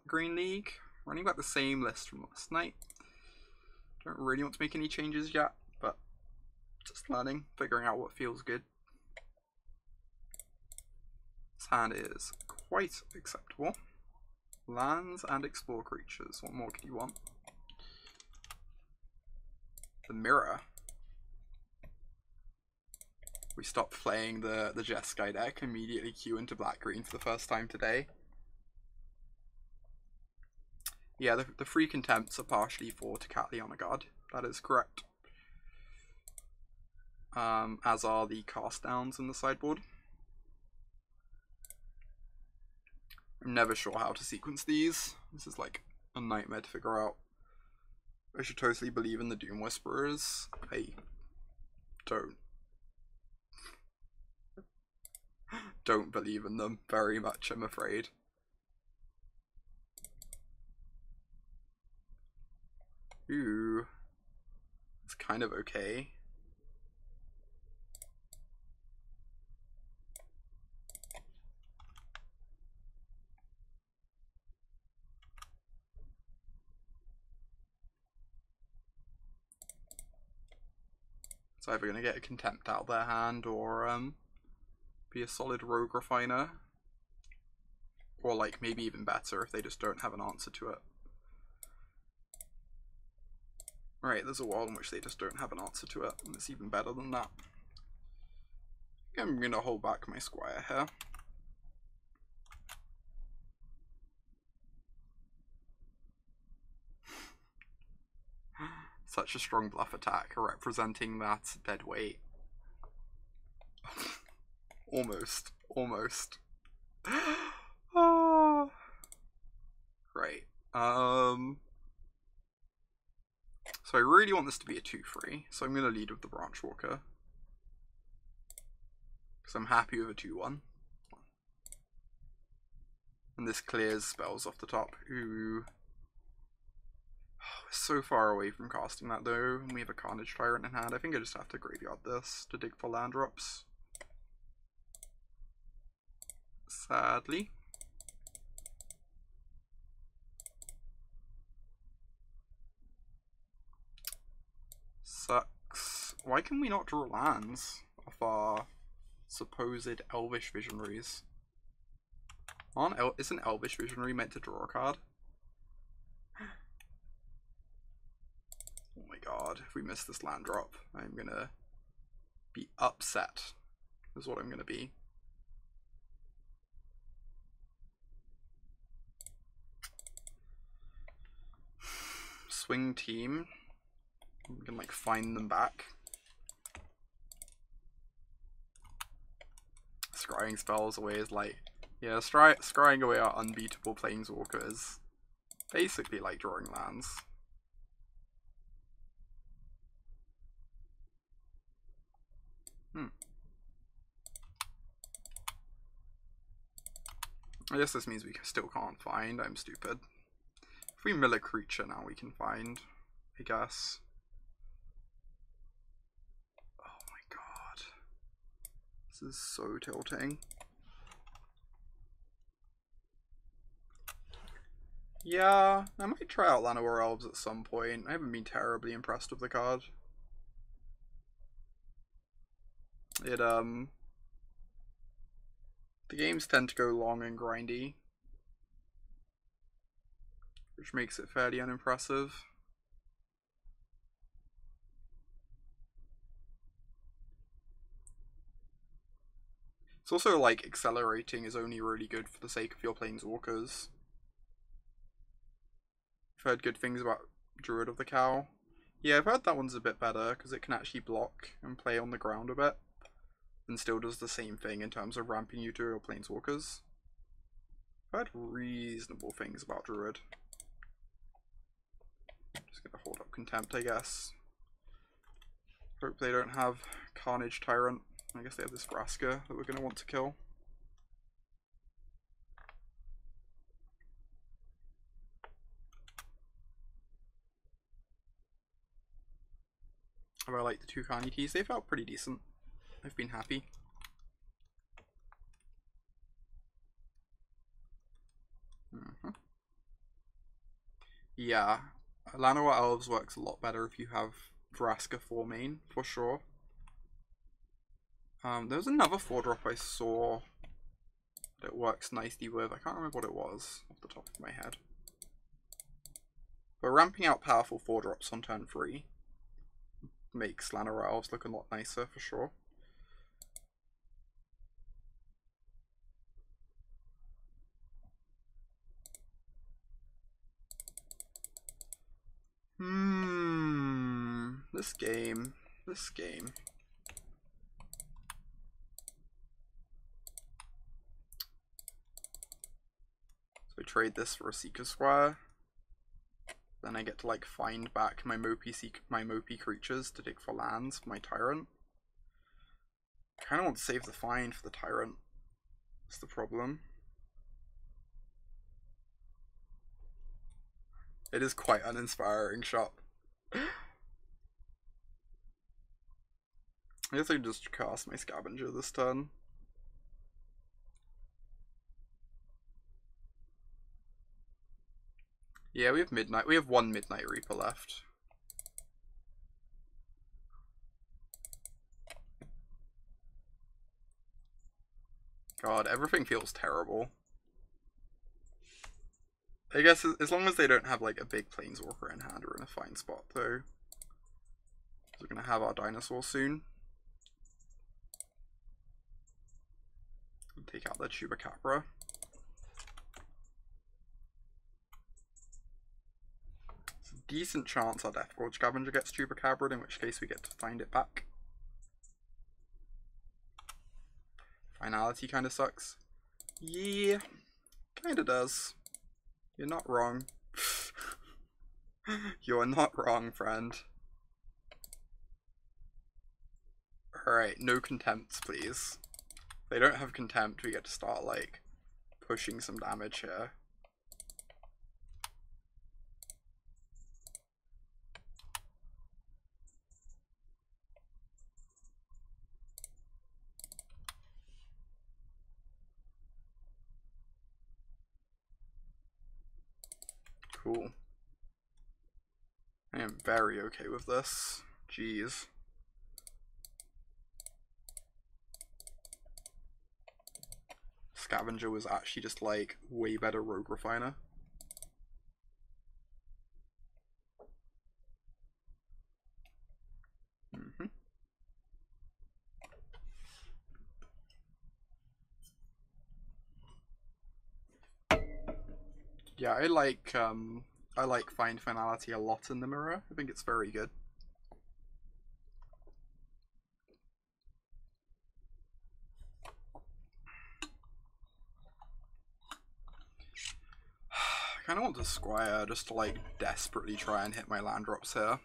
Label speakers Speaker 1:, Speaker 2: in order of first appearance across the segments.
Speaker 1: Green League. Running back the same list from last night. Don't really want to make any changes yet, but just learning, figuring out what feels good. This hand is quite acceptable. Lands and explore creatures. What more could you want? The mirror. We stopped playing the Jeskai deck, immediately queue into black-green for the first time today. Yeah, the free Contempts are partially for Tecatli on a guard. That is correct. As are the cast downs in the sideboard. I'm never sure how to sequence these. This is like a nightmare to figure out. I should totally believe in the Doom Whisperers. I don't. Don't believe in them very much, I'm afraid. Ooh. It's kind of okay. It's either going to get a Contempt out of their hand or be a solid Rogue Refiner. Or like maybe even better if they just don't have an answer to it. Right, there's a world in which they just don't have an answer to it, and it's even better than that. I'm going to hold back my Squire here. Such a strong bluff attack, representing that dead weight. Almost. Oh. Right. So I really want this to be a 2-3, so I'm going to lead with the Branchwalker. Because I'm happy with a 2-1. And this clears spells off the top. Ooh. We're so far away from casting that though, and we have a Carnage Tyrant in hand. I think I just have to graveyard this to dig for land drops. Sadly. Sucks. Why can we not draw lands off our supposed Elvish Visionaries? Isn't Elvish Visionary meant to draw a card? Oh my god, if we miss this land drop, I'm gonna be upset, is what I'm gonna be. Swing team. We can like find them back. Scrying spells away is like, yeah, scrying away our unbeatable planeswalker is basically like drawing lands. I guess this means we still can't find. I'm stupid. If we mill a creature now, we can find, I guess. Oh my god. This is so tilting. Yeah, I might try out Llanowar Elves at some point. I haven't been terribly impressed with the card. The games tend to go long and grindy, which makes it fairly unimpressive. It's also like accelerating is only really good for the sake of your planeswalkers. I've heard good things about Druid of the Cow. Yeah, I've heard that one's a bit better because it can actually block and play on the ground a bit. And still does the same thing in terms of ramping you to your planeswalkers. I've heard reasonable things about Druid. Just gonna hold up Contempt, I guess. Hope they don't have Carnage Tyrant. I guess they have this Vraska that we're gonna want to kill. I like the two Carnage keys. They felt pretty decent. I've been happy. Yeah, Llanowar Elves works a lot better if you have Vraska 4 main, for sure. There was another 4-drop I saw that it works nicely with. I can't remember what it was off the top of my head. But ramping out powerful 4-drops on turn 3 makes Llanowar Elves look a lot nicer, for sure. This game. So I trade this for a Seekers Squire. Then I get to like find back my mopey creatures to dig for lands for my Tyrant. I kind of want to save the find for the Tyrant. That's the problem. It is quite uninspiring shop. I guess I can just cast my Scavenger this turn. Yeah, we have one Midnight Reaper left. God, everything feels terrible. I guess as long as they don't have like a big Planeswalker in hand, we're in a fine spot though. We're gonna have our dinosaur soon. Take out that Chupacabra. It's a decent chance our Deathgorge Scavenger gets Chupacabra, in which case we get to find it back. Finality kind of sucks. Yeah, kind of does. You're not wrong. You're not wrong, friend. Alright, no Contempt, please. If they don't have Contempt, we get to start, like, pushing some damage here. Cool. I am very okay with this. Jeez. Scavenger was actually just like way better Rogue Refiner. Yeah, I like Find Finality a lot in the mirror. I think it's very good. I kind of want to Squire just to like desperately try and hit my land drops here.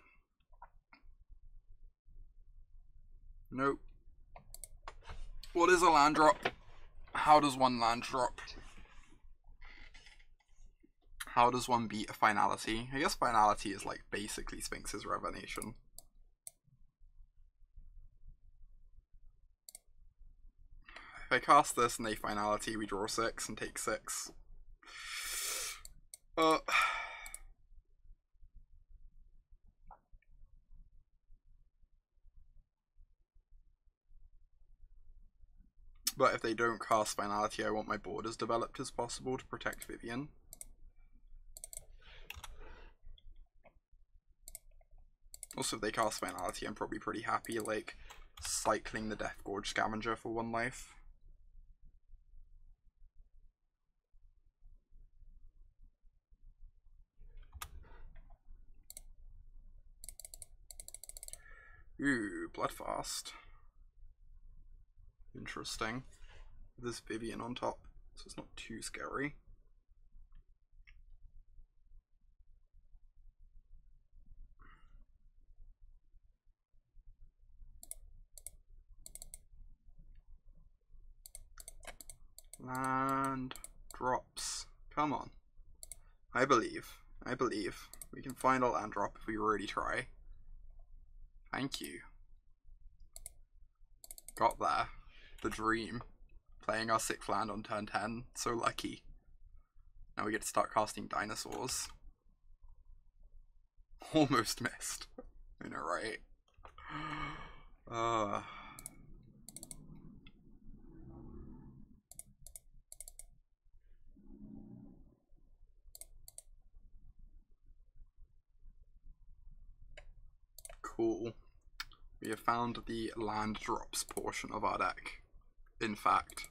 Speaker 1: Nope. What is a land drop? How does one land drop? How does one beat a Finality? I guess Finality is like basically Sphinx's Revelation. If I cast this and they Finality, we draw 6 and take 6. But if they don't cast Finality, I want my board as developed as possible to protect Vivien. Also, if they cast Finality, I'm probably pretty happy, like, cycling the Deathgorge Scavenger for 1 life. Ooh, Bloodfast. Interesting. There's Vivien on top, so it's not too scary. Land drops. Come on. I believe. I believe. We can find a land drop if we really try. Thank you. Got there. The dream. Playing our 6th land on turn 10. So lucky. Now we get to start casting dinosaurs. Almost missed. I know, right? Cool. We have found the land drops portion of our deck. In fact.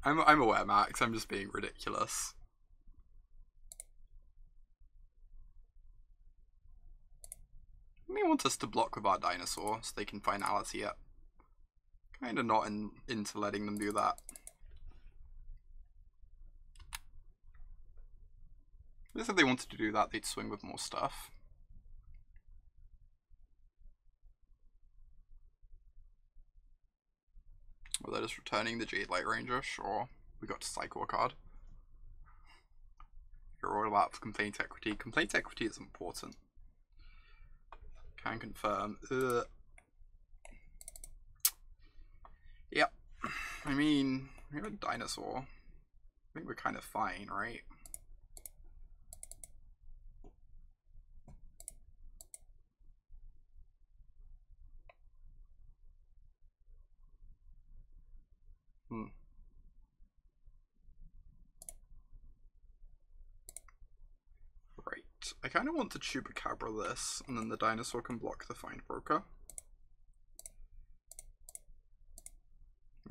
Speaker 1: I'm aware, Max, I'm just being ridiculous. They want us to block with our dinosaur so they can finality it. Kinda not into letting them do that. I guess if they wanted to do that, they'd swing with more stuff. Or they're just returning the Jadelight Ranger, sure. We got to cycle a card. You're all about complaint equity. Complaint equity is important. Can confirm. Yep. I mean, we have a dinosaur. I think we're kind of fine, right? Right. I kind of want to Chupacabra this, and then the dinosaur can block the Findbroker.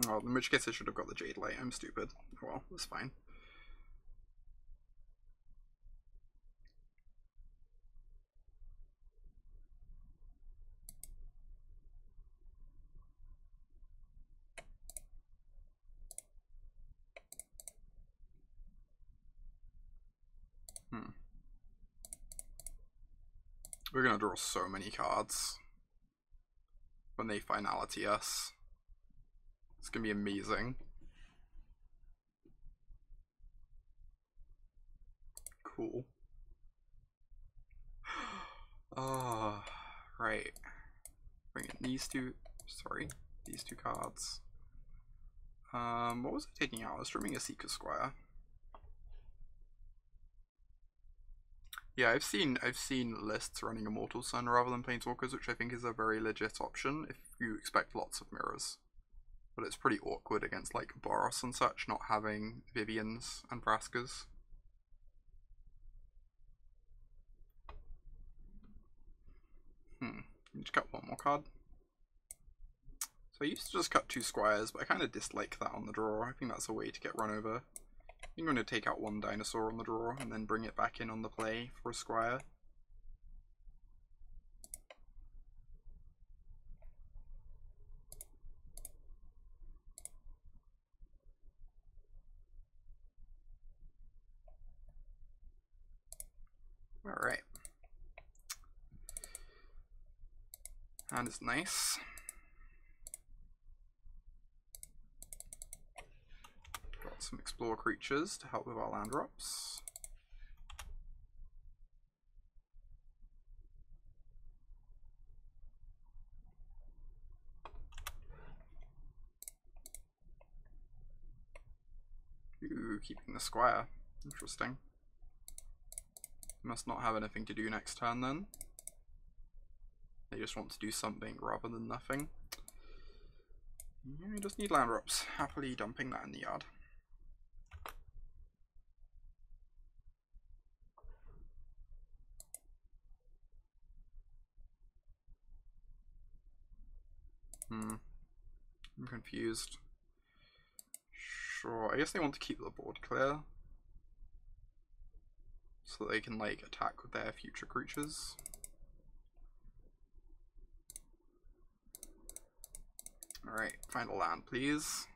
Speaker 1: Well, in which case I should have got the Jadelight. I'm stupid. Well, that's fine. We're gonna draw so many cards when they finality us. It's gonna be amazing. Cool. Oh, right. Bring in these two. Sorry, these two cards. What was I taking out? I was trimming a Seekers Squire. Yeah, I've seen lists running Immortal Sun rather than Planeswalkers, which I think is a very legit option if you expect lots of mirrors. But it's pretty awkward against like Boros and such, not having Viviens and Vraskas. Just cut one more card. So I used to just cut 2 squires, but I kind of dislike that on the draw. I think that's a way to get run over. I'm going to take out 1 dinosaur on the draw and then bring it back in on the play for a squire. Alright. That is nice. Got some explore creatures to help with our land drops. Ooh, keeping the squire. Interesting. Must not have anything to do next turn then. They just want to do something rather than nothing. Yeah, we just need land drops. Happily dumping that in the yard. I'm confused. Sure, I guess they want to keep the board clear. So they can like attack with their future creatures. Alright, find a land please.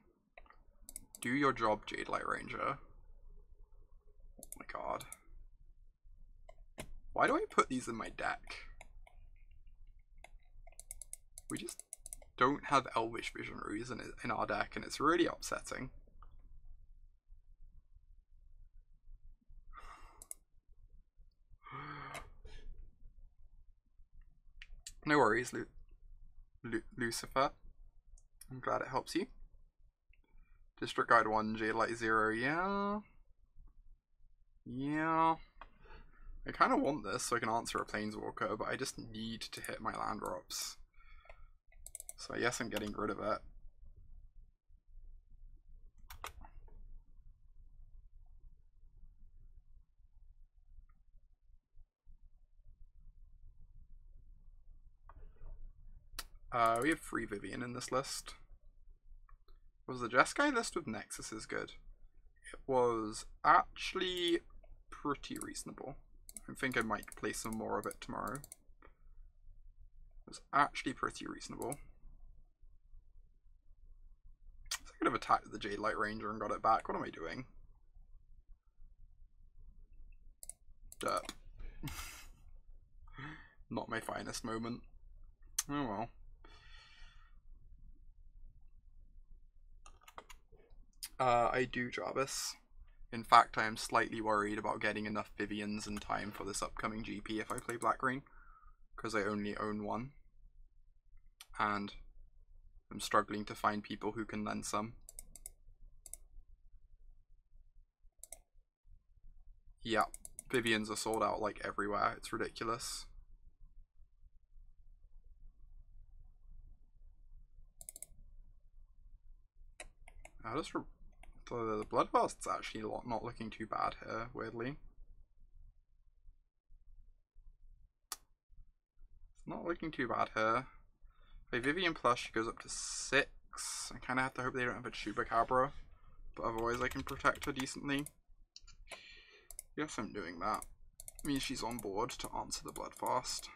Speaker 1: Do your job, Jadelight Ranger. Oh my god. Why do I put these in my deck? We just don't have Elvish Visionaries in our deck, and it's really upsetting. No worries, Lucifer. I'm glad it helps you. District Guide 1, Jadelight 0, yeah. Yeah. I kind of want this so I can answer a Planeswalker, but I just need to hit my land drops. So I guess I'm getting rid of it. We have 3 Vivien in this list. Was the Jeskai list with Nexus is good? It was actually pretty reasonable. I think I might play some more of it tomorrow. It was actually pretty reasonable. So I could have attacked the Jadelight Ranger and got it back. What am I doing? Derp. Not my finest moment. Oh well. I do Jarvis. In fact, I am slightly worried about getting enough Viviens in time for this upcoming GP if I play Black-Green, because I only own 1. And I'm struggling to find people who can lend some. Yeah, Viviens are sold out like everywhere, it's ridiculous. How does the Bloodfast's actually not looking too bad here, weirdly. It's not looking too bad here. If I Vivien Plus, she goes up to 6. I kind of have to hope they don't have a Chupacabra, but otherwise I can protect her decently. Yes, I'm doing that. I mean, she's on board to answer the Bloodfast.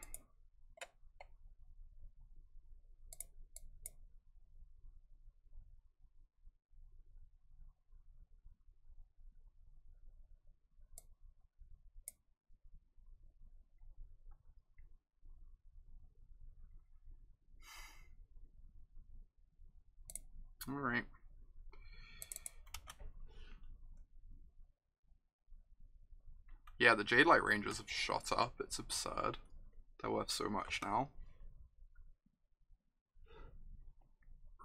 Speaker 1: Alright. Yeah, the Jadelight Rangers have shot up. It's absurd. They're worth so much now.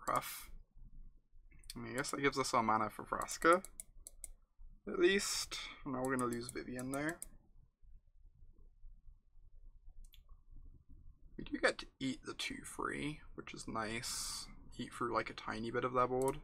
Speaker 1: Rough. I guess that gives us our mana for Vraska. At least. Now we're going to lose Vivien there. We do get to eat the 2/3, which is nice. Eat through like a tiny bit of their board.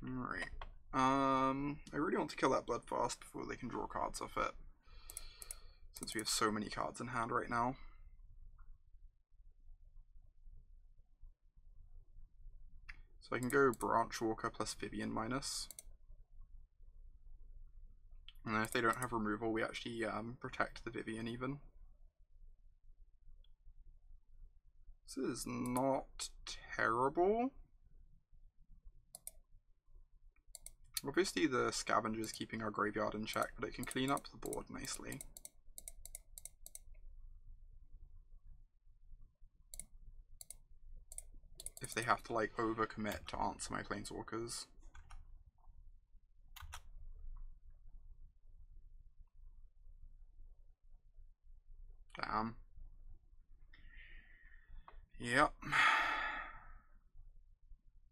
Speaker 1: Alright. I really want to kill that Bloodfast before they can draw cards off it, since we have so many cards in hand right now. So I can go Branchwalker plus Vivien minus. And then if they don't have removal, we actually protect the Vivien even. This is not terrible. Obviously the Scavenger is keeping our graveyard in check, but it can clean up the board nicely. If they have to like overcommit to answer my Planeswalkers. Damn. Yep.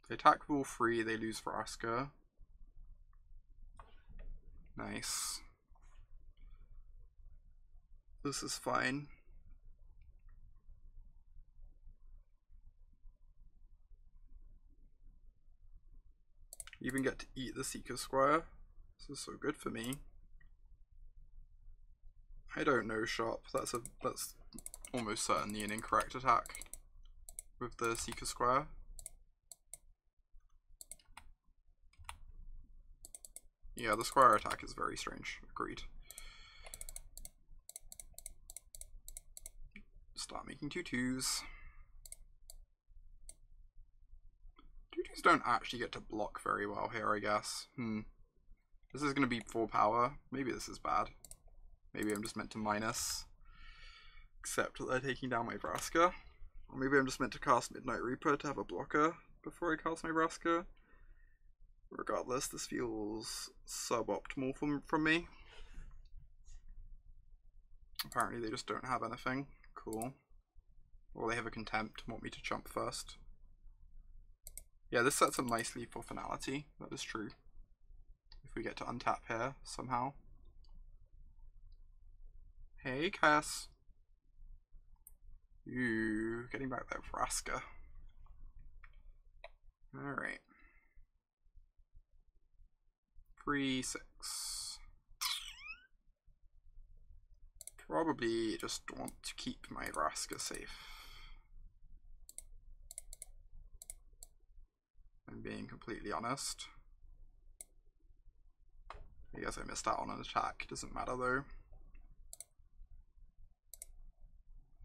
Speaker 1: They attack with all 3, they lose Vraska. Nice. This is fine. You even get to eat the Seekers Squire. This is so good for me. I don't know, shop. That's almost certainly an incorrect attack with the Seekers Squire. Yeah, the Squire attack is very strange. Agreed. Start making 2/2s. 2/2s don't actually get to block very well here, I guess. This is going to be 4 power. Maybe this is bad. Maybe I'm just meant to minus. Except that they're taking down my Vraska. Or maybe I'm just meant to cast Midnight Reaper to have a blocker before I cast my Vraska. Regardless, this feels suboptimal from me. Apparently they just don't have anything. Cool. Or they have a Contempt, want me to jump first. Yeah, this sets up nicely for Finality, that is true. If we get to untap here, somehow. Hey, Cass. Ooh, getting back that Vraska. Alright. 3/6. Probably just want to keep my Vraska safe. I'm being completely honest. I guess I missed out on an attack, doesn't matter though.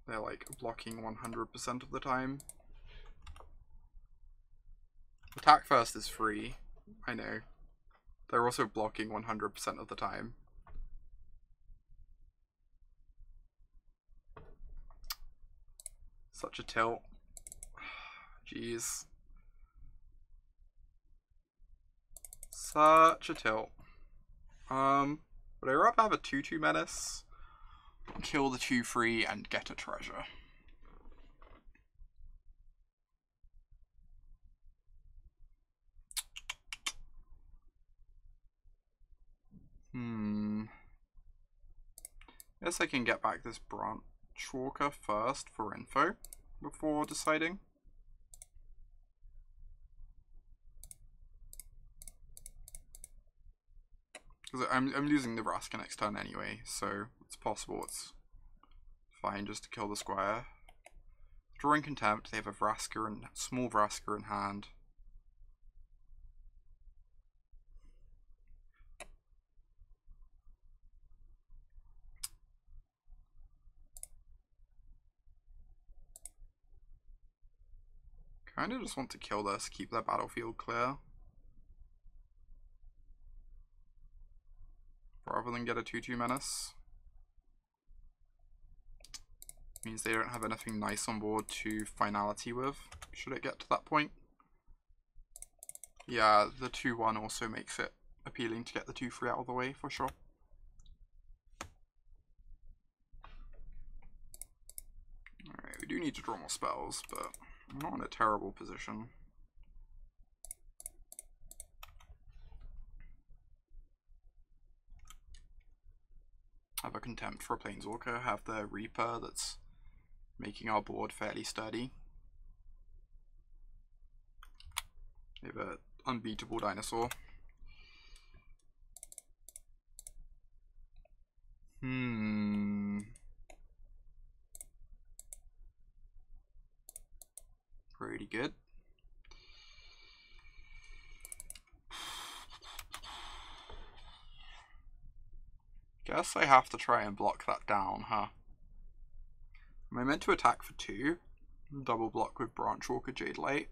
Speaker 1: They're like blocking 100% of the time. Attack first is free, I know. They're also blocking 100% of the time. Such a tilt. Jeez. Such a tilt. Would I rather have a 2/2 menace, kill the 2/3 and get a treasure? Guess I can get back this Branchwalker first for info before deciding. Because I'm losing the Vraska next turn anyway, so it's possible it's fine just to kill the Squire. Drawing Contempt, they have a Vraska and small Vraska in hand. Kinda just want to kill this, keep their battlefield clear. Rather than get a 2/2 menace. Means they don't have anything nice on board to Finality with, should it get to that point. Yeah, the 2/1 also makes it appealing to get the 2/3 out of the way, for sure. Alright, we do need to draw more spells, but I'm not in a terrible position. Have a Contempt for a Planeswalker, have the Reaper that's making our board fairly sturdy. We have an unbeatable dinosaur. Pretty good. Guess I have to try and block that down, huh? Am I meant to attack for 2? Double block with Branchwalker Jadelight.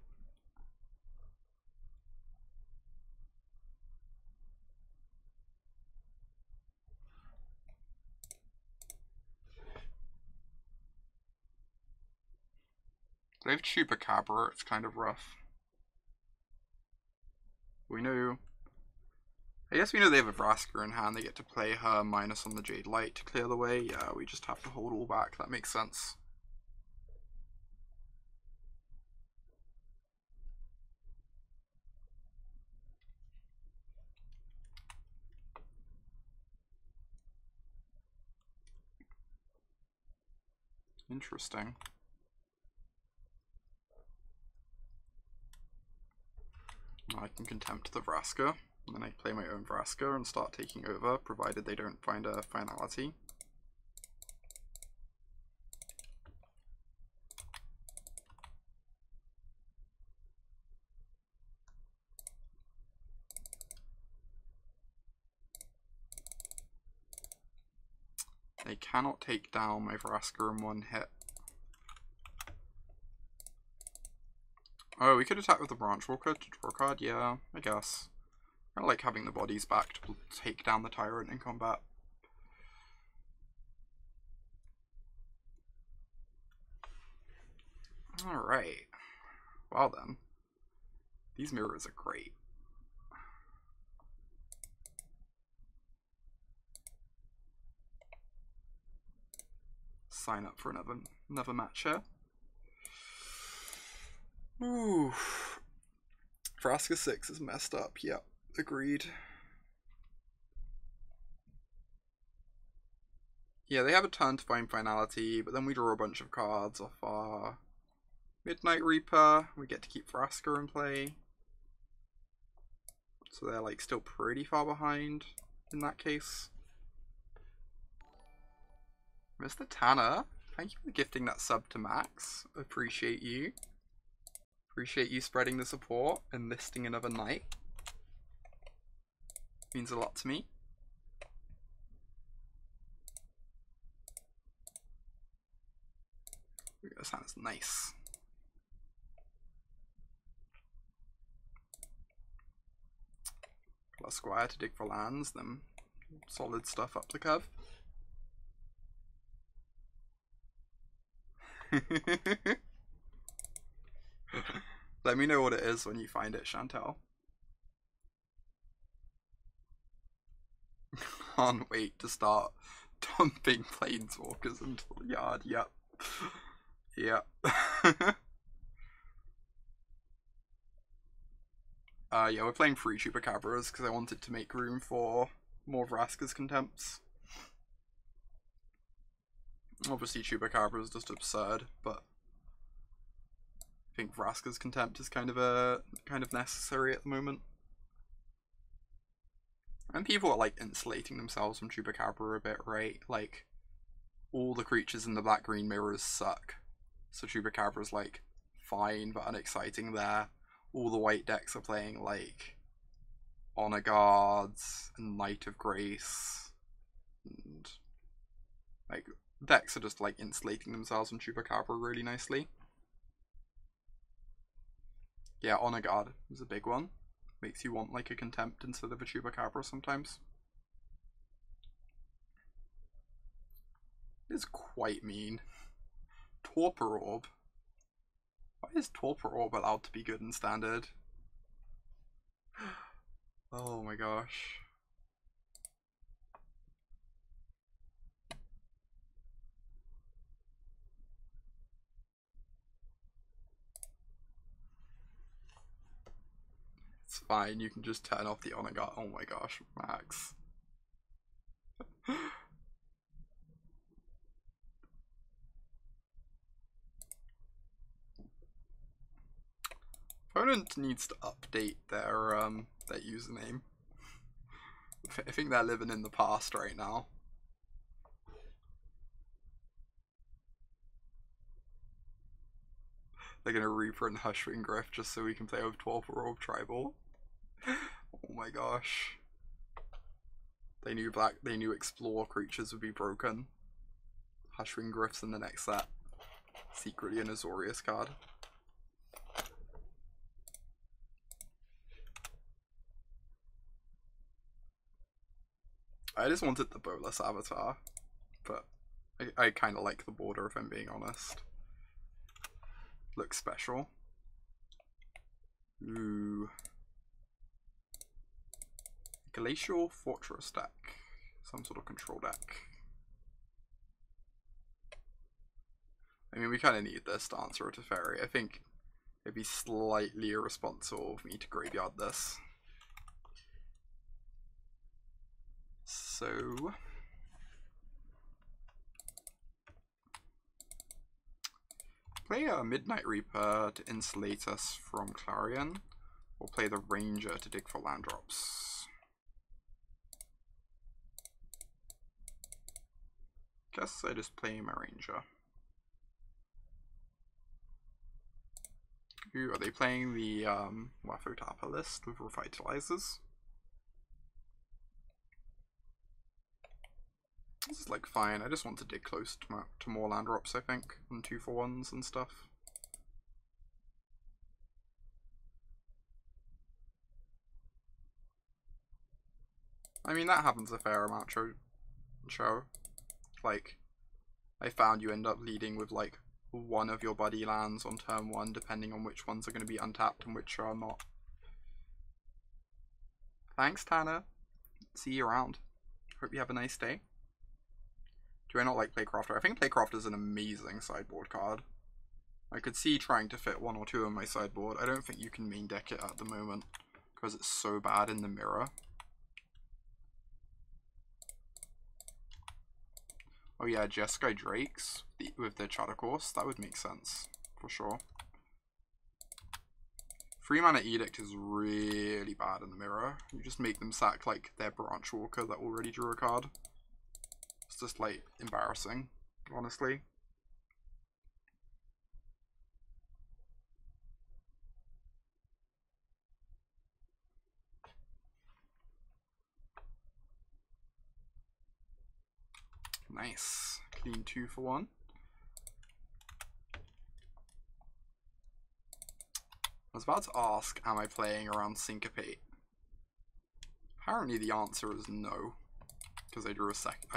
Speaker 1: They have Chupacabra, it's kind of rough. We know. I guess we know they have a Vraska in hand, they get to play her minus on the Jadelight to clear the way. Yeah, we just have to hold all back, that makes sense. Interesting. I can Contempt the Vraska, and then I play my own Vraska and start taking over, provided they don't find a Finality. They cannot take down my Vraska in one hit. Oh, we could attack with the Branchwalker to draw a card, yeah, I guess. I like having the bodies back to take down the Tyrant in combat. Alright. Well then. These mirrors are great. sign up for another match here. Ooh. Vraska 6 is messed up. Yep, agreed. Yeah, they have a turn to find Finality, but then we draw a bunch of cards off our Midnight Reaper. We get to keep Vraska in play. So they're like still pretty far behind in that case. Mr. Tanner, thank you for gifting that sub to Max. Appreciate you. Appreciate you spreading the support and listing another night. Means a lot to me. That sounds nice. Plus Squire to dig for lands, then solid stuff up the curve. Let me know what it is when you find it, Chantel. Can't wait to start dumping planeswalkers into the yard. Yep. Yep. Yeah, we're playing 3 Chupacabras because I wanted to make room for more Vraska's Contempts. Obviously Chupacabra is just absurd, but I think Vraska's Contempt is kind of necessary at the moment. And people are like insulating themselves from Chupacabra a bit, right? Like, all the creatures in the black-green mirrors suck. So Chupacabra's like fine but unexciting there. All the white decks are playing like Honor Guards and Knight of Grace. And like decks are just like insulating themselves from Chupacabra really nicely. Yeah, Honor Guard is a big one. Makes you want like a Contempt instead of a Chupacabra sometimes. It is quite mean. Torpor Orb. Why is Torpor Orb allowed to be good in Standard? Oh my gosh. It's fine, you can just turn off the Honor Guard. Oh my gosh, Max. Opponent needs to update their username. I think they're living in the past right now. They're gonna reprint Hushwing Griff just so we can play with 12 Orb Tribal. Oh my gosh. They knew Explore creatures would be broken. Hushwing Griff's in the next set. Secretly an Azorius card. I just wanted the Bolas avatar, but I kind of like the border if I'm being honest. Looks special. Ooh. Glacial Fortress deck. Some sort of control deck. I mean, we kind of need this to answer a Teferi. I think it'd be slightly irresponsible of me to graveyard this. So play a Midnight Reaper to insulate us from Clarion, or play the Ranger to dig for land drops. Guess I just play my Ranger. Ooh, are they playing the Wafo list with Revitalizers? This is like fine, I just want to dig close to more land drops, I think, and 2-for-1s and stuff. I mean, that happens a fair amount, show. Like, I found you end up leading with like one of your buddy lands on turn 1, depending on which ones are going to be untapped and which are not. Thanks, Tanner. See you around. Hope you have a nice day. Do I not like Playcrafter? I think Playcrafter is an amazing sideboard card. I could see trying to fit 1 or 2 on my sideboard. I don't think you can main deck it at the moment because it's so bad in the mirror. Oh yeah, Jeskai Drakes with the Charter Course. That would make sense, for sure. 3 mana Edict is really bad in the mirror. You just make them sack like their Branchwalker that already drew a card. It's just like embarrassing, honestly. Nice. Clean 2 for 1. I was about to ask, am I playing around Syncopate? Apparently the answer is no, because I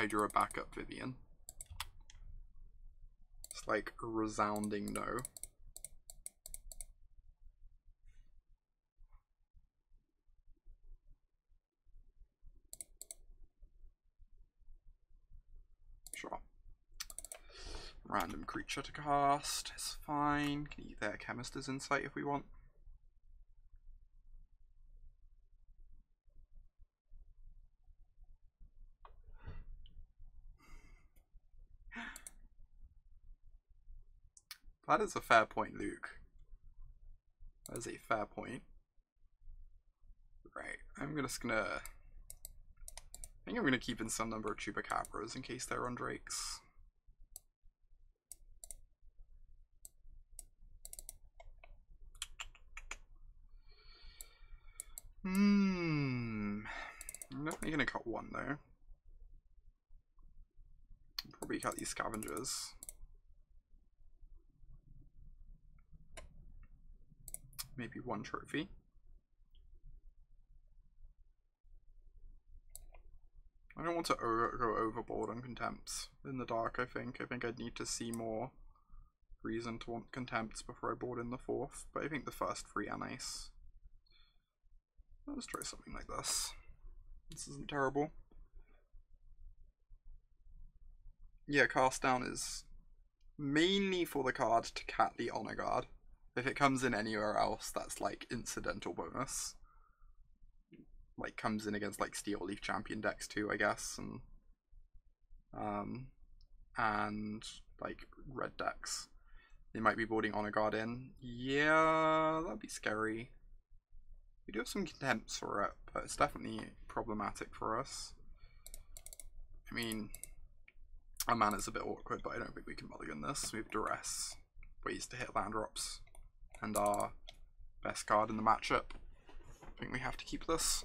Speaker 1: drew a backup Vivien. It's like a resounding no. Sure. Random creature to cast is fine. Can eat their Chemist's Insight if we want. That is a fair point, Luke. That is a fair point. Right, I think I'm gonna keep in some number of Chupacabras in case they're on Drakes. I'm definitely gonna cut 1 though. Probably cut these Scavengers. Maybe 1 trophy. I don't want to go overboard on Contempts in the dark, I think. I think I'd need to see more reason to want Contempts before I board in the 4th, but I think the first 3 are nice. Let's try something like this. This isn't terrible. Yeah, Cast Down is mainly for the card to cat the Honor Guard. If it comes in anywhere else, that's like incidental bonus. Like comes in against like Steel Leaf Champion decks too, I guess, and like red decks. They might be boarding Honor Guard in. Yeah, that'd be scary. We do have some Contempts for it, but it's definitely problematic for us. I mean, our mana's a bit awkward, but I don't think we can mulligan this. We have Duress, ways to hit land drops, and our best card in the matchup. I think we have to keep this.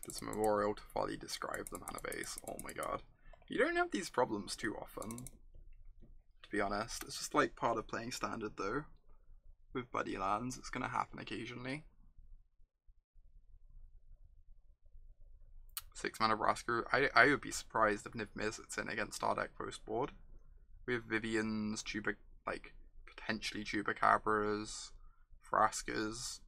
Speaker 1: Does Memorial to Folly describe the mana base? Oh my god. You don't have these problems too often, to be honest. It's just like part of playing Standard though. With Buddy Lands, it's gonna happen occasionally. 6 mana Vraska. I would be surprised if Niv Mizzet's in against our deck post board. We have Vivien's, potentially Chupacabras, Vraskas.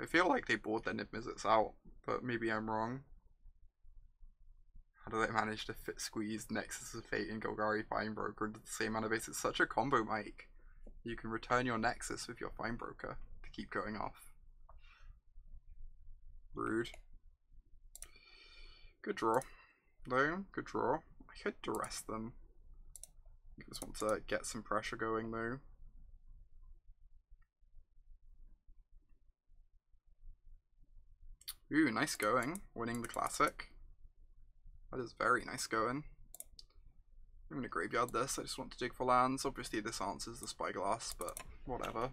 Speaker 1: I feel like they board their Niv Mizzets out, but maybe I'm wrong. How do they manage to squeeze Nexus of Fate and Golgari Findbroker into the same mana base? It's such a combo, Mike. You can return your Nexus with your Findbroker to keep going off. Rude. Good draw. Though, good draw. I could Duress them. I just want to get some pressure going though. Ooh, nice going. Winning the Classic. That is very nice going. I'm going to graveyard this. I just want to dig for lands. Obviously this answers the Spyglass, but whatever.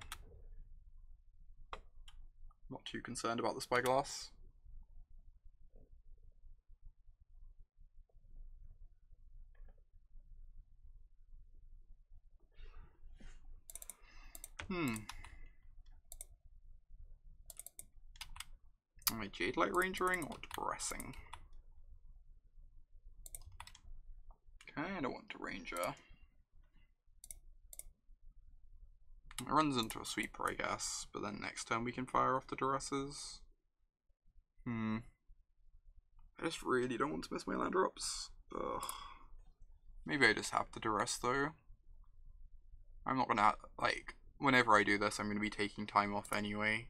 Speaker 1: Not too concerned about the Spyglass. Am I Jadelight Rangering or Depressing? Kinda want to Ranger. It runs into a sweeper, I guess, but then next turn we can fire off the Duresses. I just really don't want to miss my land drops. Ugh. Maybe I just have the Duress though. I'm not gonna, like, whenever I do this, I'm gonna be taking time off anyway.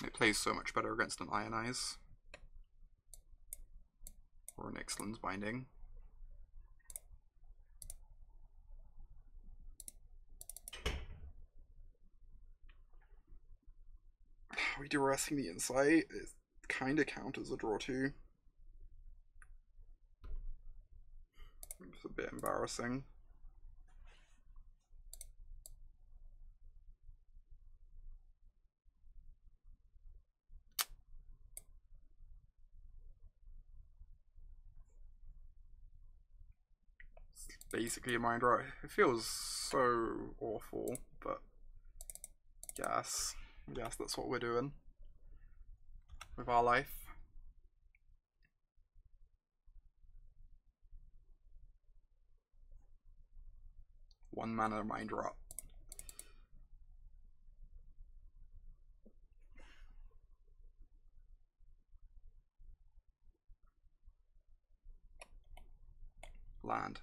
Speaker 1: It plays so much better against an Ionize. Or an Ixalan's Binding. Are we Duressing the Insight? It kinda counters a draw too. It's a bit embarrassing. Basically a mind right. It feels so awful, but yes, that's what we're doing with our life. One mana mind rot. Land.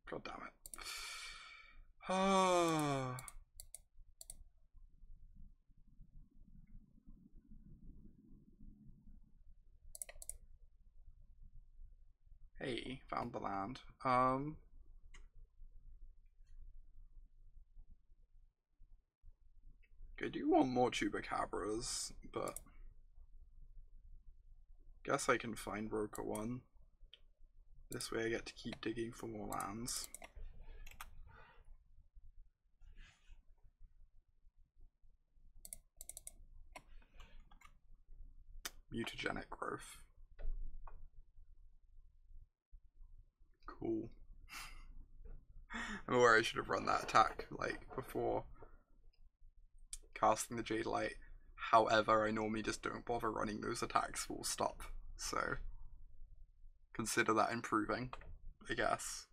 Speaker 1: God damn it. Hey, found the land. I do want more Chupacabras, but guess I can Findbroker one. This way I get to keep digging for more lands. Mutagenic growth. Cool. I'm aware I should have run that attack like before casting the Jadelight. However, I normally just don't bother running those attacks full stop. So consider that improving, I guess.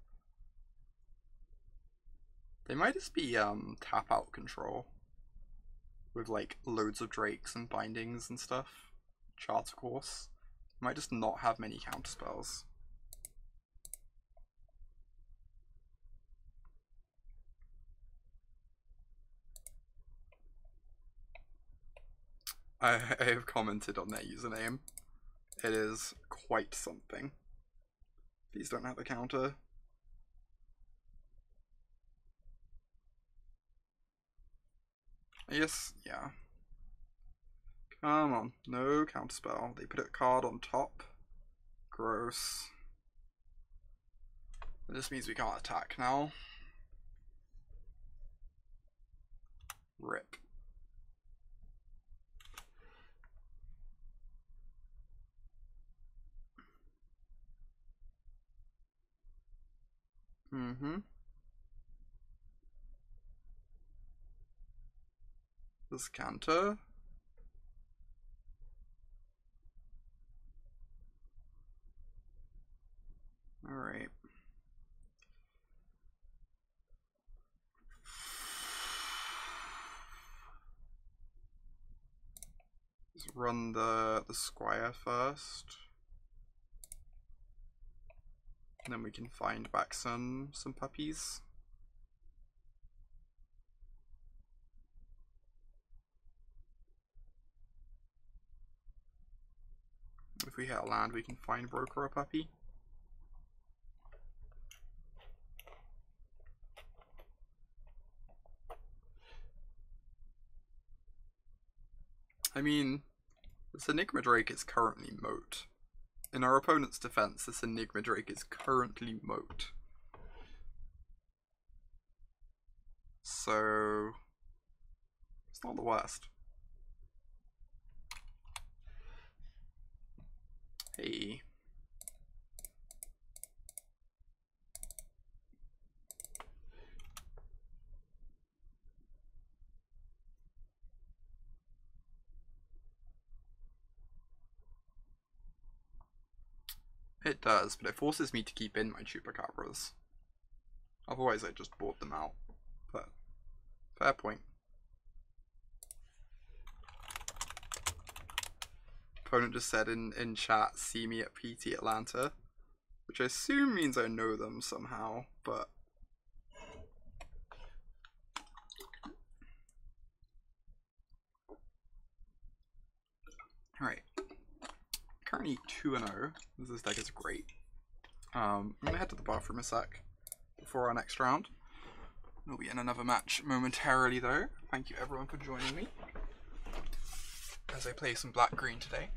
Speaker 1: They might just be tap out control with like loads of drakes and bindings and stuff. Charter course. Might just not have many counterspells. I have commented on their username. It is quite something. These don't have a counter. Yes, yeah. Come on, no counterspell. They put a card on top. Gross. This means we can't attack now. Rip. This counter. Alright. Let's run the Squire first. And then we can find back some puppies. If we hit a land, we can find Broker a puppy. I mean, this Enigma Drake is currently moat. In our opponent's defense, this Enigma Drake is currently moat. So, it's not the worst. Hey. It does, but it forces me to keep in my Chupacabras. Otherwise I just board them out. But, fair point. Opponent just said in chat, see me at PT Atlanta. Which I assume means I know them somehow, but... Alright. Currently 2-0. This deck is great. I'm gonna head to the bathroom a sec before our next round. We'll be in another match momentarily though. Thank you everyone for joining me as I play some black-green today.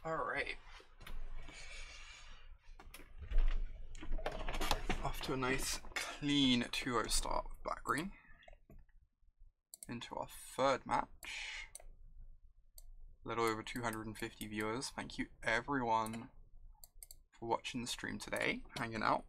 Speaker 1: Alright. Off to a nice clean 2-0 start with black green. Into our third match. A little over 250 viewers. Thank you everyone for watching the stream today, hanging out.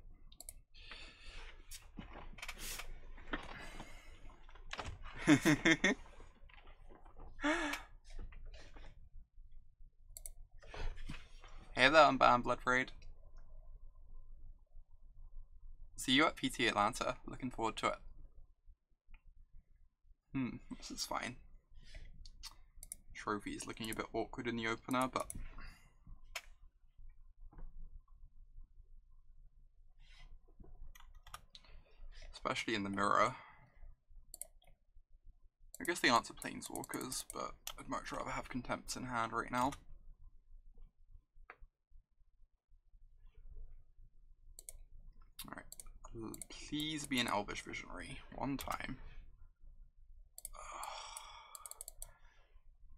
Speaker 1: Hey there, Unbound Blood Raid. See you at PT Atlanta. Looking forward to it. This is fine. Trophy is looking a bit awkward in the opener, but especially in the mirror. I guess the answer Planeswalkers, but I'd much rather have Contempts in hand right now. Alright, please be an Elvish Visionary one time.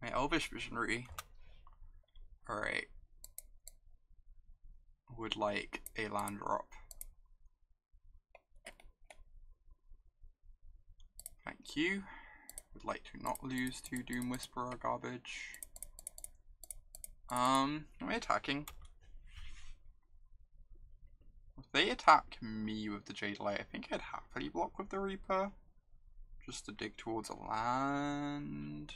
Speaker 1: My Elvish Visionary, alright, would like a land drop. Thank you. Would like to not lose to Doom Whisperer garbage. Am I attacking? If they attack me with the Jadelight, I think I'd happily block with the Reaper. Just to dig towards a land.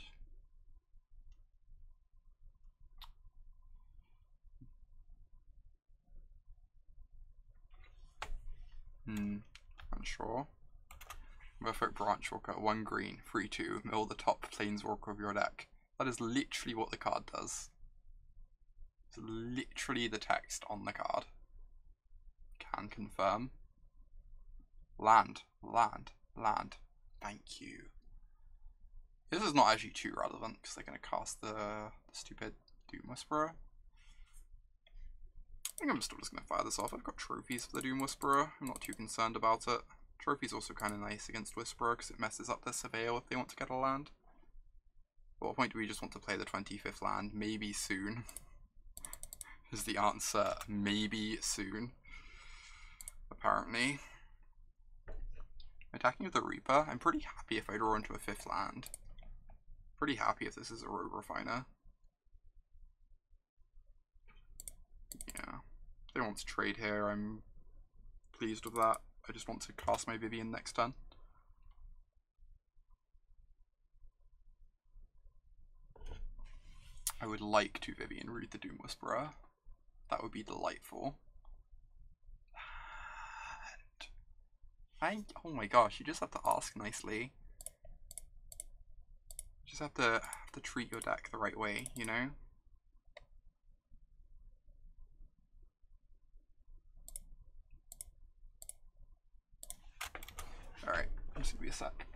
Speaker 1: Unsure. Merfolk Branchwalker, 1 green, 3/2, mill the top Planeswalker of your deck. That is literally what the card does. It's literally the text on the card. Can confirm. Land, land, land. Thank you. This is not actually too relevant because they're going to cast the stupid Doom Whisperer. I think I'm still just going to fire this off. I've got trophies for the Doom Whisperer. I'm not too concerned about it. Trophy's also kind of nice against Whisperer because it messes up their Surveil if they want to get a land. At what point do we just want to play the 25th land? Maybe soon. Is the answer. Maybe soon. Apparently. Attacking with the Reaper. I'm pretty happy if I draw into a 5th land. Pretty happy if this is a Rogue Refiner. Yeah. If they want to trade here, I'm pleased with that. I just want to cast my Vivien next turn. I would like to Vivien Reid the Doom Whisperer. That would be delightful. Oh my gosh, you just have to ask nicely. You just have to treat your deck the right way, you know? Alright, I'm just gonna be a sec.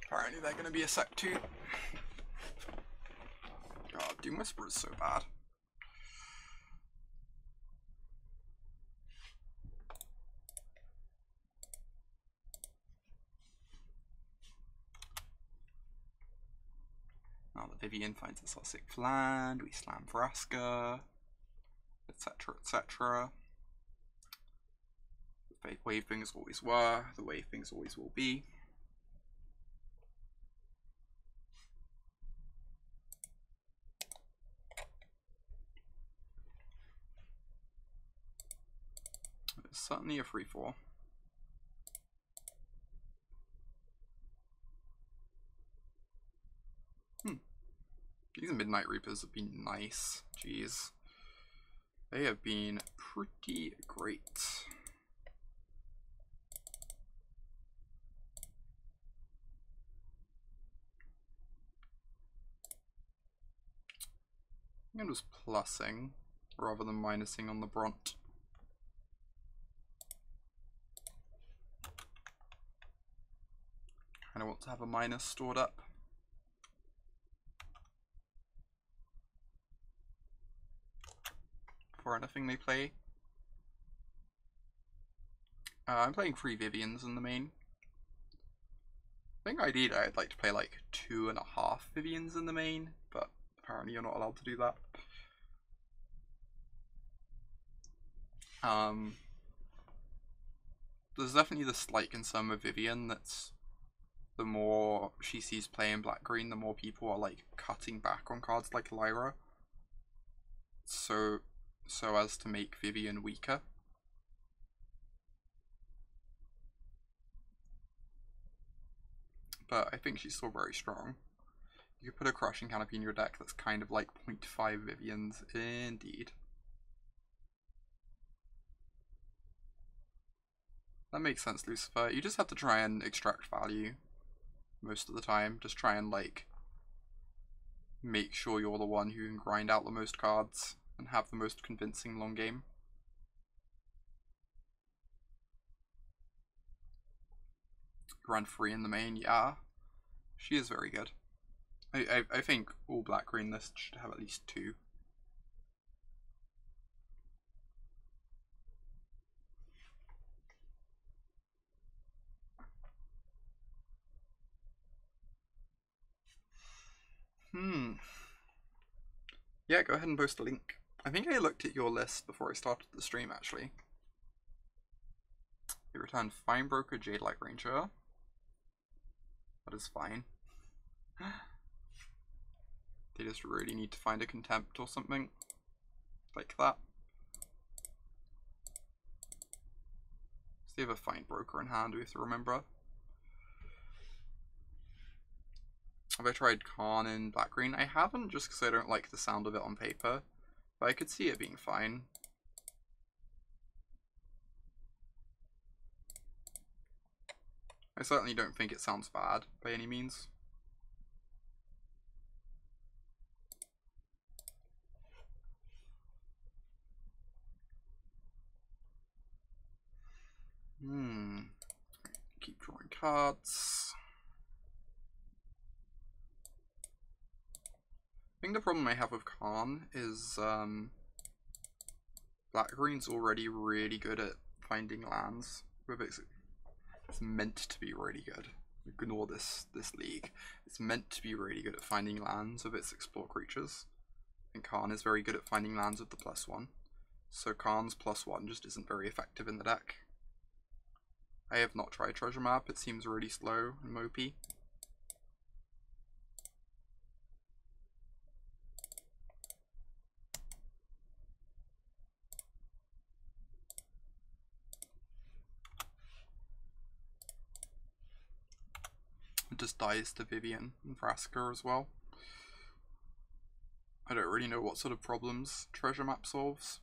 Speaker 1: Apparently they're gonna be a sec too. God, Doom Whisperer is so bad. Now that Vivien finds us our 6th land, we slam Vraska, etc, etc. The way things always were, the way things always will be. It's certainly a free fall. These Midnight Reapers have been nice. Jeez. They have been pretty great. I'm just plussing rather than minusing on the Brunt. Kinda want to have a minus stored up. For anything they play. I'm playing 3 Viviens in the main. I think ideally I'd like to play like 2.5 Viviens in the main, but apparently you're not allowed to do that. There's definitely the slight concern with Vivien that's the more she sees play in black-green, the more people are like cutting back on cards like Lyra. So as to make Vivien weaker. But I think she's still very strong. You could put a Crushing Canopy in your deck that's kind of like 0.5 Viviens, indeed. That makes sense, Lucifer. You just have to try and extract value most of the time. Just try and like make sure you're the one who can grind out the most cards and have the most convincing long game. Run 3 in the main, yeah. She is very good. I think all black-green lists should have at least 2. Yeah, go ahead and post a link. I think I looked at your list before I started the stream, actually. You returned Findbroker, Jadelight Ranger. That is fine. They just really need to find a Contempt or something like that. So they have a Findbroker in hand, we have to remember. Have I tried Karn in black-green? I haven't, just because I don't like the sound of it on paper. But I could see it being fine. I certainly don't think it sounds bad, by any means. Keep drawing cards. think the problem I have with Karn is black-green's already really good at finding lands. It's meant to be really good. Ignore this league. It's meant to be really good at finding lands with its explore creatures. And Karn is very good at finding lands with the +1. So Karn's +1 just isn't very effective in the deck. I have not tried Treasure Map, it seems really slow and mopey. It just dies to Vivien and Vraska as well. I don't really know what sort of problems Treasure Map solves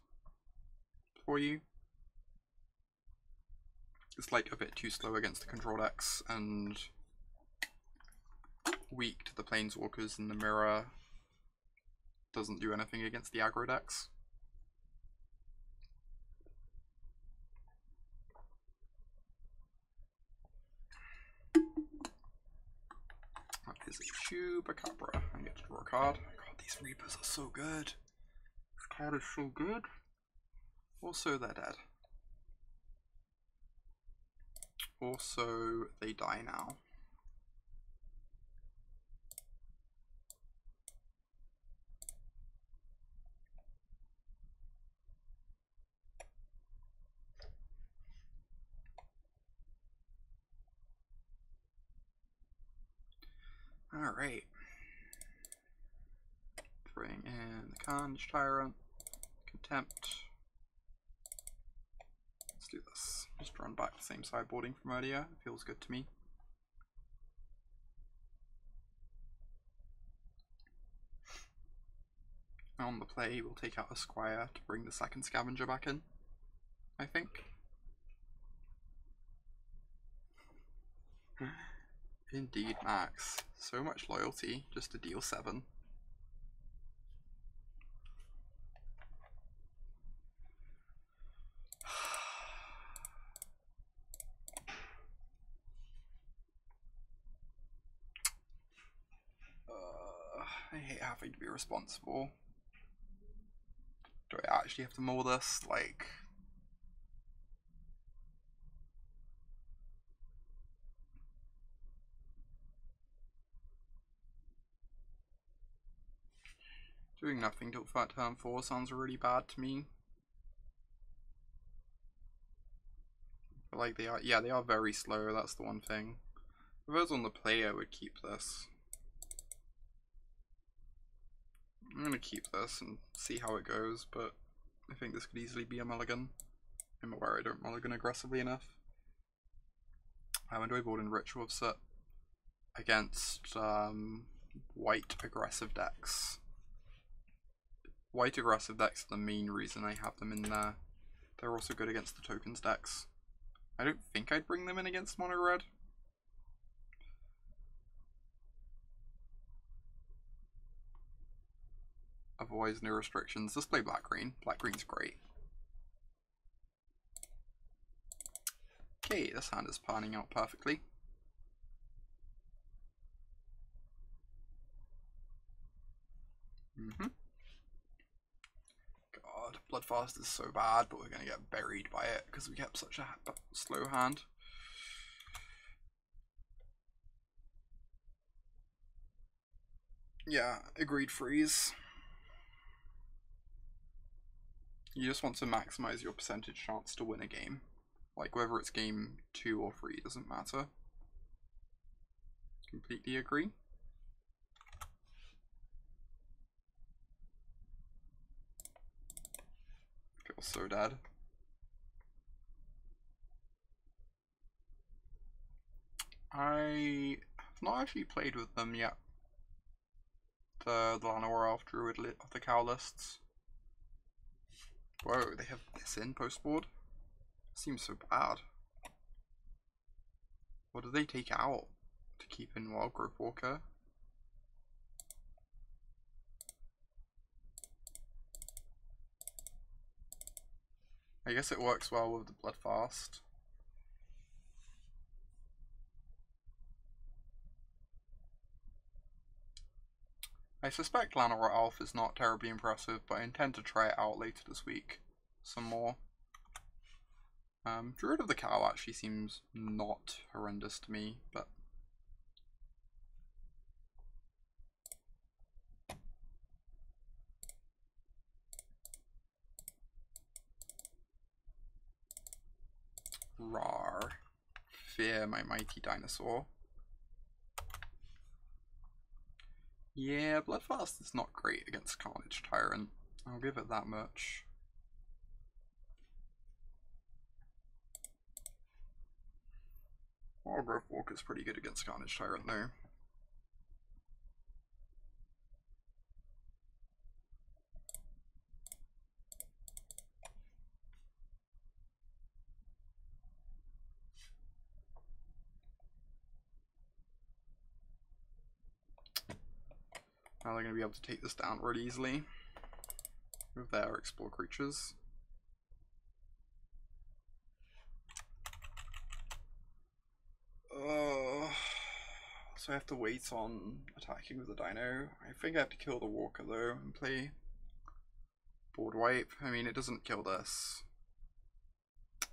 Speaker 1: for you. It's like a bit too slow against the control decks and weak to the Planeswalkers, and the mirror doesn't do anything against the aggro decks. That is a Chupacabra. I get to draw a card. God, these Reapers are so good. This card is so good. Also, they're dead. Also, they die now. Alright. Bring in the Carnage Tyrant, Contempt. Let's do this. Just run back the same sideboarding from earlier. It feels good to me. On the play, we'll take out a Squire to bring the second Scavenger back in, I think. Indeed, Max. So much loyalty just to deal 7. I hate having to be responsible. Do I actually have to mull this? Like... Doing nothing till turn 4 sounds really bad to me. But like they are, yeah, they are very slow, that's the one thing. If I was on the play, I would keep this. I'm gonna keep this and see how it goes, but I think this could easily be a mulligan. I'm aware I don't mulligan aggressively enough. When do I board in Ritual of Soot? Against white aggressive decks. White aggressive decks are the main reason I have them in there. They're also good against the tokens decks. I don't think I'd bring them in against mono red. Otherwise, no restrictions. Let's play black green. Black green's great. Okay, this hand is panning out perfectly. God, Bloodfast is so bad, but we're going to get buried by it because we kept such a slow hand. Yeah, agreed freeze. You just want to maximize your percentage chance to win a game. Like whether it's game 2 or 3 doesn't matter. Completely agree. Feel so dead. I have not actually played with them yet. The Llanowar Elf Druid of the cow lists. Whoa, they have this in post-board? Seems so bad. What do they take out to keep in Wildgrowth Walker? I guess it works well with the Bloodfast. I suspect Llanowar or Elf is not terribly impressive, but I intend to try it out later this week. Some more. Druid of the Cow actually seems not horrendous to me, but... Rar. Fear my mighty dinosaur. Yeah, Bloodfast is not great against Carnage Tyrant. I'll give it that much. Wildgrowth Walker is pretty good against Carnage Tyrant though. Now they're going to be able to take this down really easily with their explore creatures. So I have to wait on attacking with the dino. I think I have to kill the walker though and play board wipe. I mean, it doesn't kill this.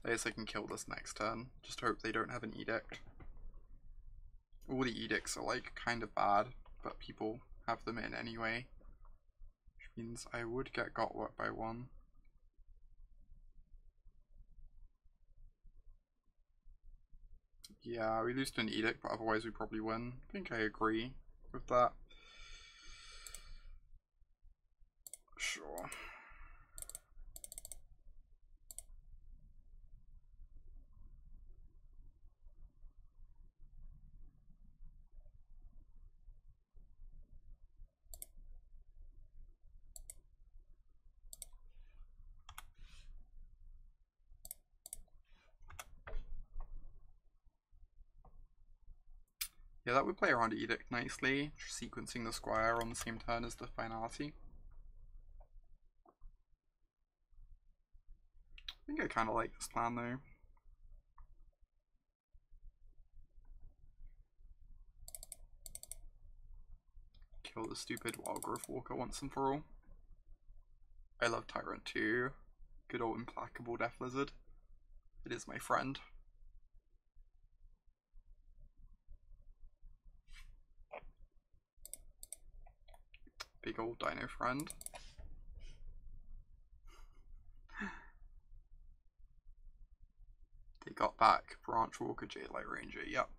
Speaker 1: I guess I can kill this next turn. Just hope they don't have an edict. All the edicts are like kind of bad, but people have them in anyway. Which means I would get got by one. Yeah, we lose to an edict, but otherwise we probably win. I think I agree with that. Sure. Yeah, that would play around Edict nicely, sequencing the Squire on the same turn as the Finality. I think I kind of like this plan though. Kill the stupid Wildgrowth Walker once and for all. I love Tyrant too. Good old implacable Death Lizard. It is my friend. Big old dino friend. They got back Branchwalker, Jadelight Ranger, yep.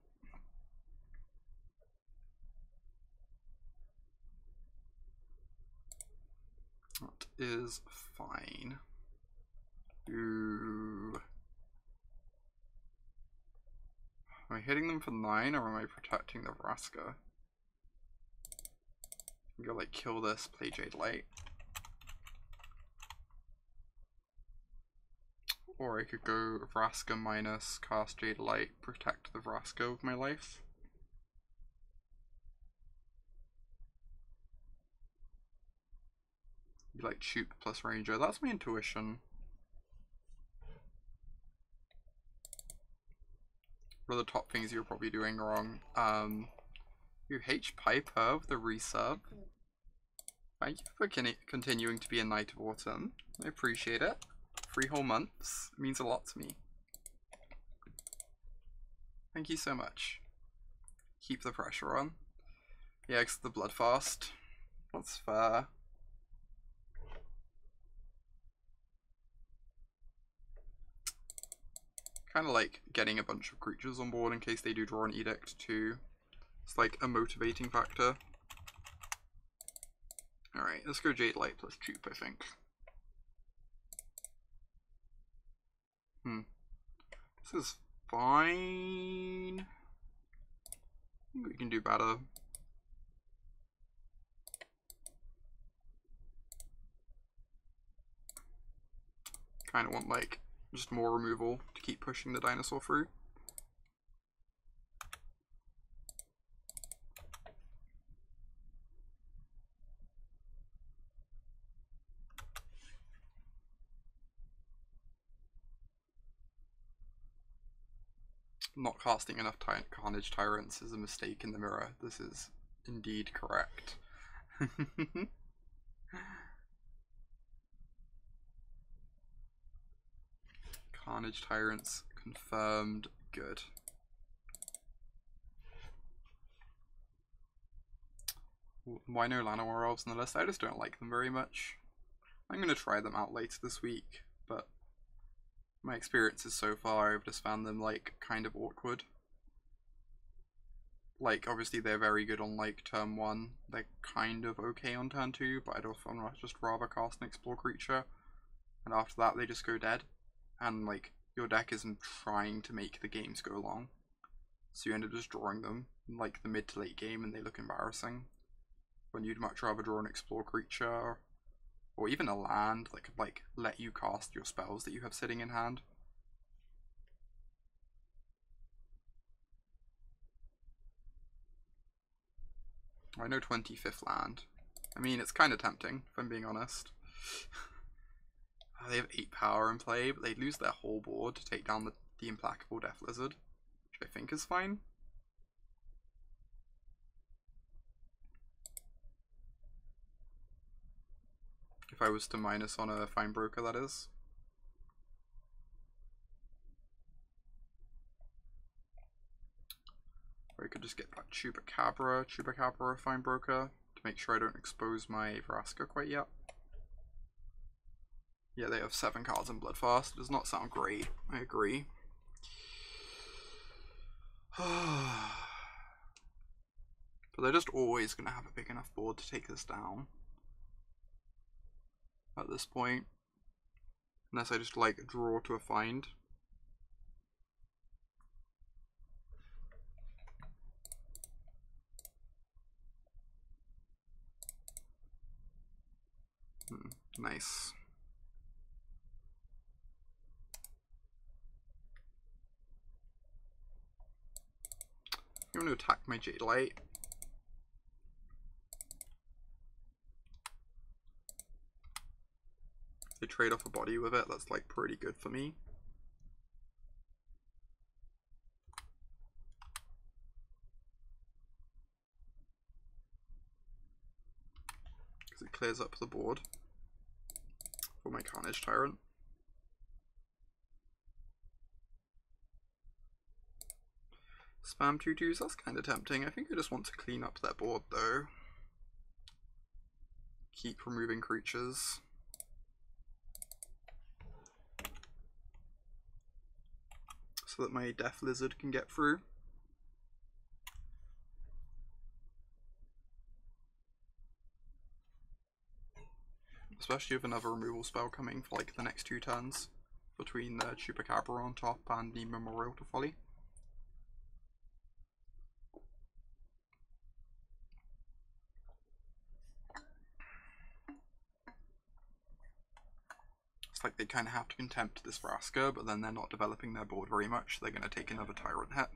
Speaker 1: That is fine. Ooh. Am I hitting them for 9 or am I protecting the Vraska? I'm gonna like kill this, play Jadelight. Or I could go Vraska minus, cast Jadelight, protect the Vraska with my life. Like Chup plus Ranger, that's my intuition. What are the top things you're probably doing wrong? You H Piper with the resub. Thank you for continuing to be a Knight of Autumn. I appreciate it. 3 whole months. It means a lot to me. Thank you so much. Keep the pressure on. Yeah, because the Bloodfast. That's fair. Kind of like getting a bunch of creatures on board in case they do draw an edict too. It's like a motivating factor. Alright, let's go Jadelight plus Chup, I think. This is fine. I think we can do better. Kind of want like just more removal to keep pushing the dinosaur through. Not casting enough Carnage Tyrants is a mistake in the mirror. This is indeed correct. Carnage Tyrants confirmed. Good. Why no Llanowar Elves on the list? I just don't like them very much. I'm going to try them out later this week, but my experiences so far, I've just found them like kind of awkward. Like, obviously they're very good on like turn 1, they're kind of okay on turn 2, but I'd just rather cast an Explore creature, and after that they just go dead, and like your deck isn't trying to make the games go long, so you end up just drawing them in like the mid to late game and they look embarrassing, when you'd much rather draw an Explore creature, or even a land that could like let you cast your spells that you have sitting in hand. I know 25th land. I mean, it's kind of tempting, if I'm being honest. They have 8 power in play, but they'd lose their whole board to take down the implacable Death Lizard, which I think is fine. If I was to minus on a Findbroker, that is. Or I could just get that Chupacabra or Findbroker to make sure I don't expose my Vraska quite yet. Yeah, they have 7 cards in Bloodfast. It does not sound great, I agree. But they're just always going to have a big enough board to take this down at this point. Unless I just like draw to a find. Nice. I'm going to attack my Jadelight. They trade off a body with it, that's like pretty good for me. Because it clears up the board for my Carnage Tyrant. Spam 2/2s, that's kind of tempting. I think I just want to clean up that board though. Keep removing creatures. So that my Death Lizard can get through. Especially with another removal spell coming for like the next 2 turns. Between the Chupacabra on top and the Memorial to Folly. It's like they kind of have to contempt this Vraska, but then they're not developing their board very much. They're going to take another Tyrant hit.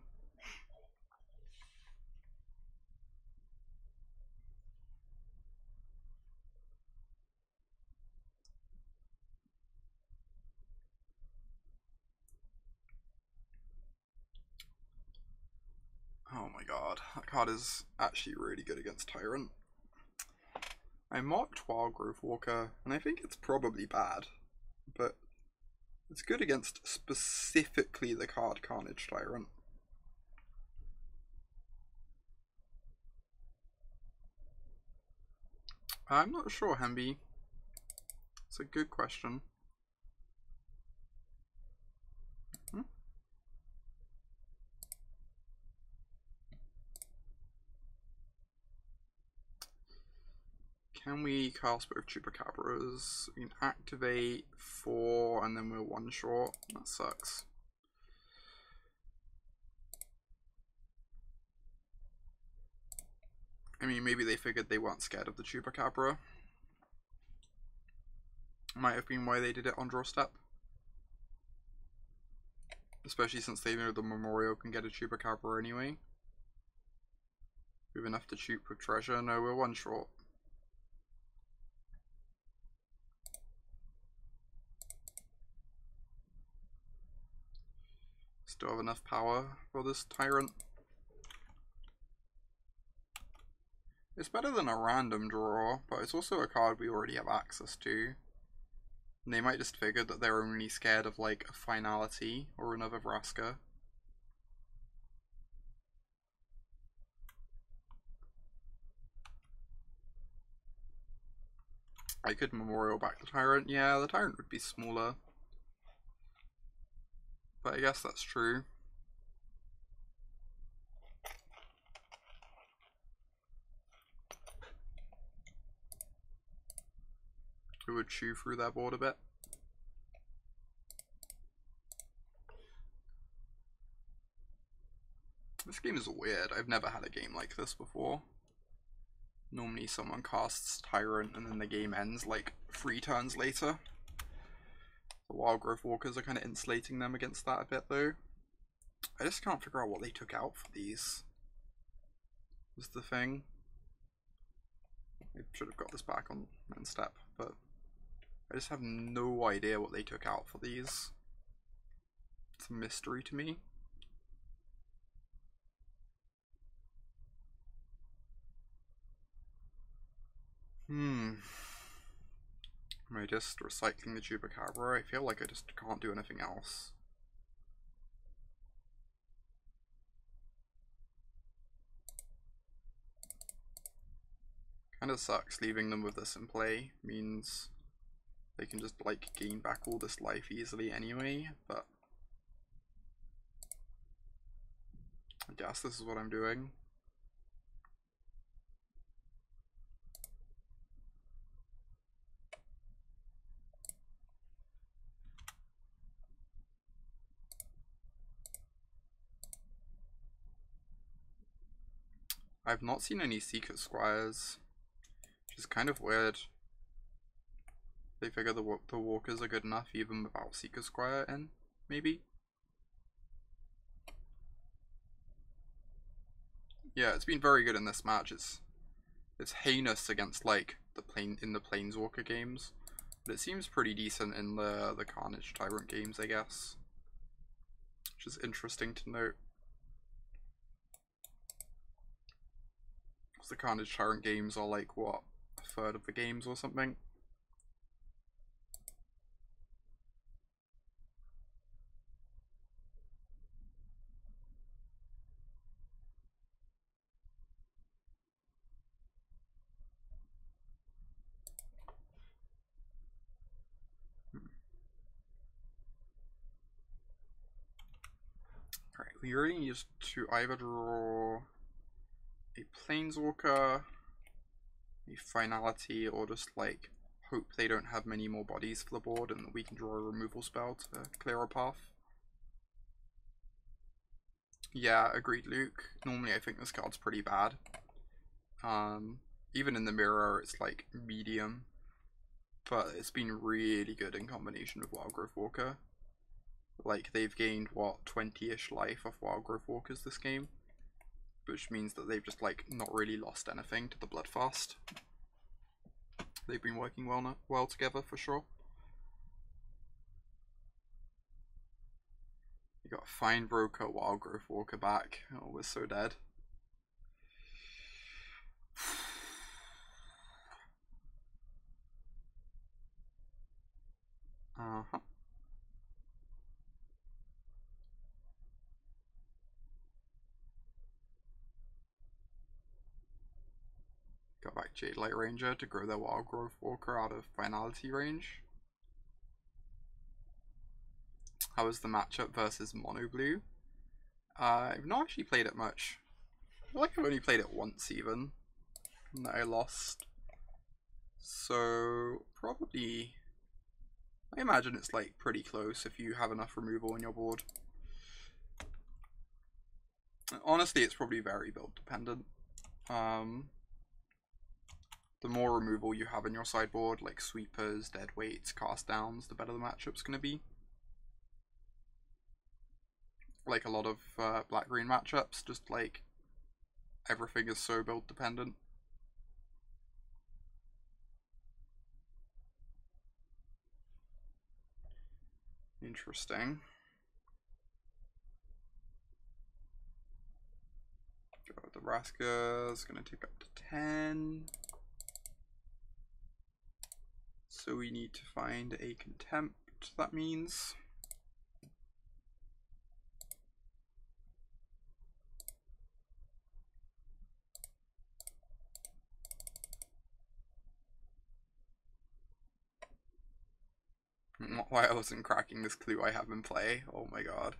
Speaker 1: Oh my god, that card is actually really good against Tyrant. I marked Wildgrowth Walker, and I think it's probably bad, but it's good against specifically the card Carnage Tyrant. I'm not sure, Hemby. It's a good question. Can we cast both Chupacabras? We can activate 4 and then we're 1 short. That sucks. I mean, maybe they figured they weren't scared of the Chupacabra. Might have been why they did it on draw step. Especially since they know the Memorial can get a Chupacabra anyway. We have enough to chup with treasure. No, we're 1 short. Still have enough power for this Tyrant. It's better than a random draw, but it's also a card we already have access to. And they might just figure that they're only scared of like a Finality or another Vraska. I could Memorial back the Tyrant. Yeah, the Tyrant would be smaller. But I guess that's true. It would chew through their board a bit. This game is weird. I've never had a game like this before. Normally someone casts Tyrant and then the game ends like 3 turns later. The Wildgrowth Walkers are kind of insulating them against that a bit though. I just can't figure out what they took out for these. Was the thing. I should have got this back on step, but I just have no idea what they took out for these. It's a mystery to me. Am I just recycling the Chupacabra? I feel like I just can't do anything else. Kinda sucks leaving them with this in play. Means they can just like gain back all this life easily anyway, but I guess this is what I'm doing. I've not seen any Seekers Squires, which is kind of weird. They figure the walkers are good enough even without Seekers Squire in, maybe? Yeah, it's been very good in this match. It's heinous against like the Planeswalker games, but it seems pretty decent in the Carnage Tyrant games, I guess. Which is interesting to note. The Carnage Tyrant games are like, what, a third of the games or something? Alright, we really need to either draw a Planeswalker, a Finality, or just like hope they don't have many more bodies for the board and we can draw a removal spell to clear a path. Yeah, agreed, Luke. Normally I think this card's pretty bad. Even in the mirror it's like medium, but it's been really good in combination with Wildgrowth Walker. Like, they've gained, what, 20-ish life off Wildgrowth Walkers this game, which means that they've just like not really lost anything to the Bloodfast. They've been working well together for sure. You got Findbroker, Wildgrowth Walker back. Oh, we're so dead. Got back Jadelight Ranger to grow their Wildgrowth Walker out of Finality range. How was the matchup versus Mono Blue? I've not actually played it much. I feel like I've only played it once even, and that I lost. So probably, I imagine it's like pretty close if you have enough removal on your board. Honestly, it's probably very build dependent. The more removal you have in your sideboard, like sweepers, deadweights, cast downs, the better the matchup's going to be. Like a lot of black-green matchups, just like everything is so build dependent. Interesting. God, the Vraska is going to tick up to 10. So we need to find a Contempt, that means. Not why I wasn't cracking this clue I have in play. Oh my god.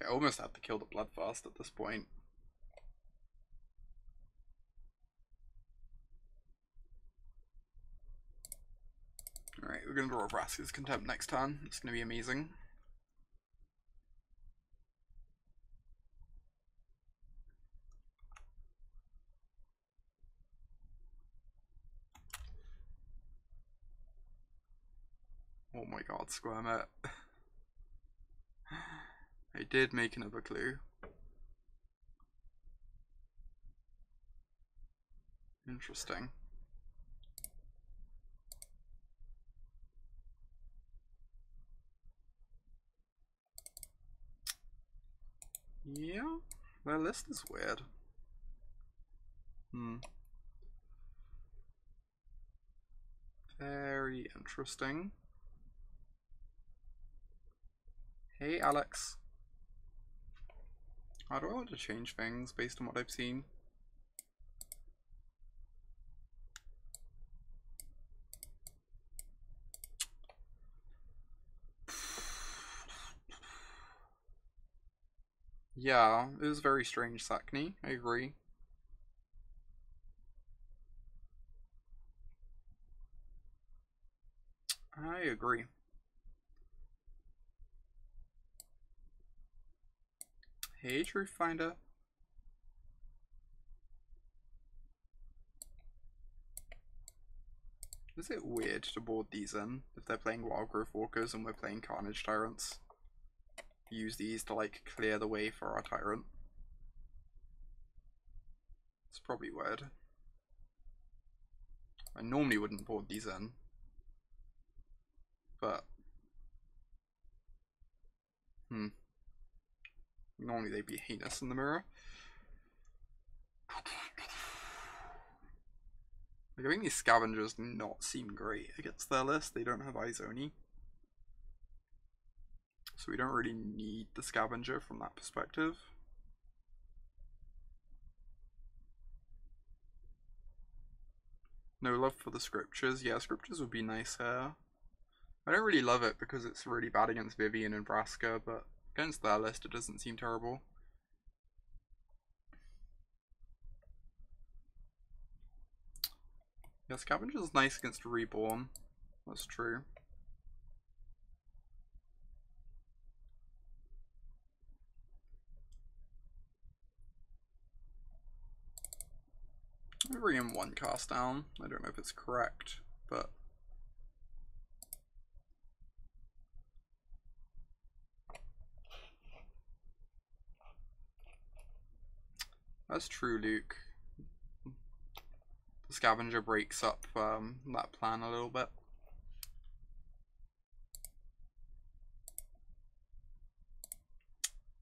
Speaker 1: Okay, I almost had to kill the Bloodfast at this point. Alright, we're gonna draw Vraska's Contempt next turn. It's gonna be amazing. Oh my god, Squirmet. I did make another clue. Interesting. Yeah, their list is weird. Very interesting. Hey, Alex. How do I want to change things based on what I've seen? Yeah, it was very strange, Sackney. I agree. I agree. Hey, Truth Finder. Is it weird to board these in if they're playing Wildgrowth Walkers and we're playing Carnage Tyrants? Use these to like clear the way for our Tyrant. It's probably weird. I normally wouldn't board these in, but normally they'd be heinous in the mirror. Like, I think these Scavengers do not seem great against their list. They don't have Izoni, so we don't really need the Scavenger from that perspective. No love for the Scriptures. Yeah, Scriptures would be nice here. I don't really love it because it's really bad against Vivien and Vraska, but against their list it doesn't seem terrible. Yeah, Scavenger's nice against Reborn. That's true. I'm bringing one cast down. I don't know if it's correct, but that's true, Luke. The Scavenger breaks up that plan a little bit.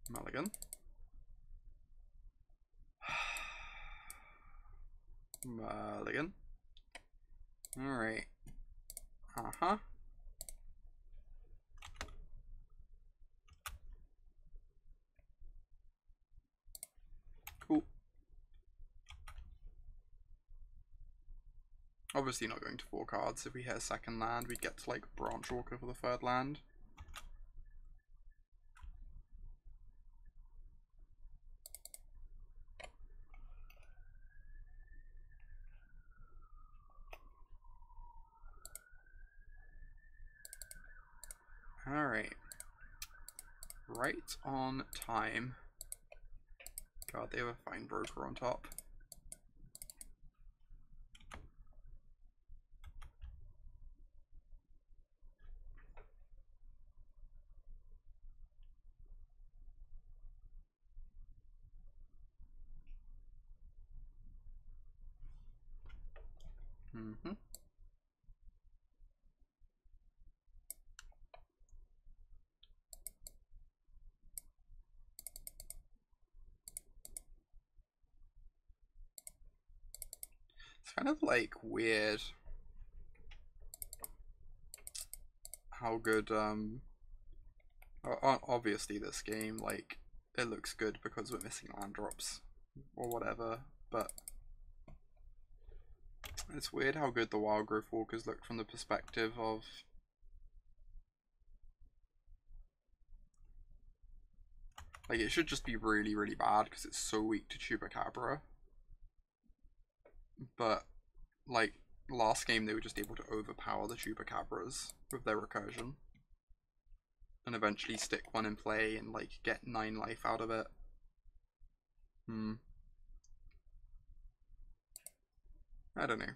Speaker 1: Mulligan. Mulligan. Alright. Uh-huh. Cool. Obviously not going to 4 cards. If we hit a second land, we'd get to like Branchwalker for the 3rd land. Alright. Right on time. God, they have a Findbroker on top. It's kind of like weird how good obviously this game, like, it looks good because we're missing land drops or whatever, but it's weird how good the Wildgrowth Walkers look from the perspective of like, it should just be really, really bad because it's so weak to Chupacabra. But, like, last game they were just able to overpower the Chupacabras with their recursion. And eventually stick one in play and, like, get 9 life out of it. I don't know.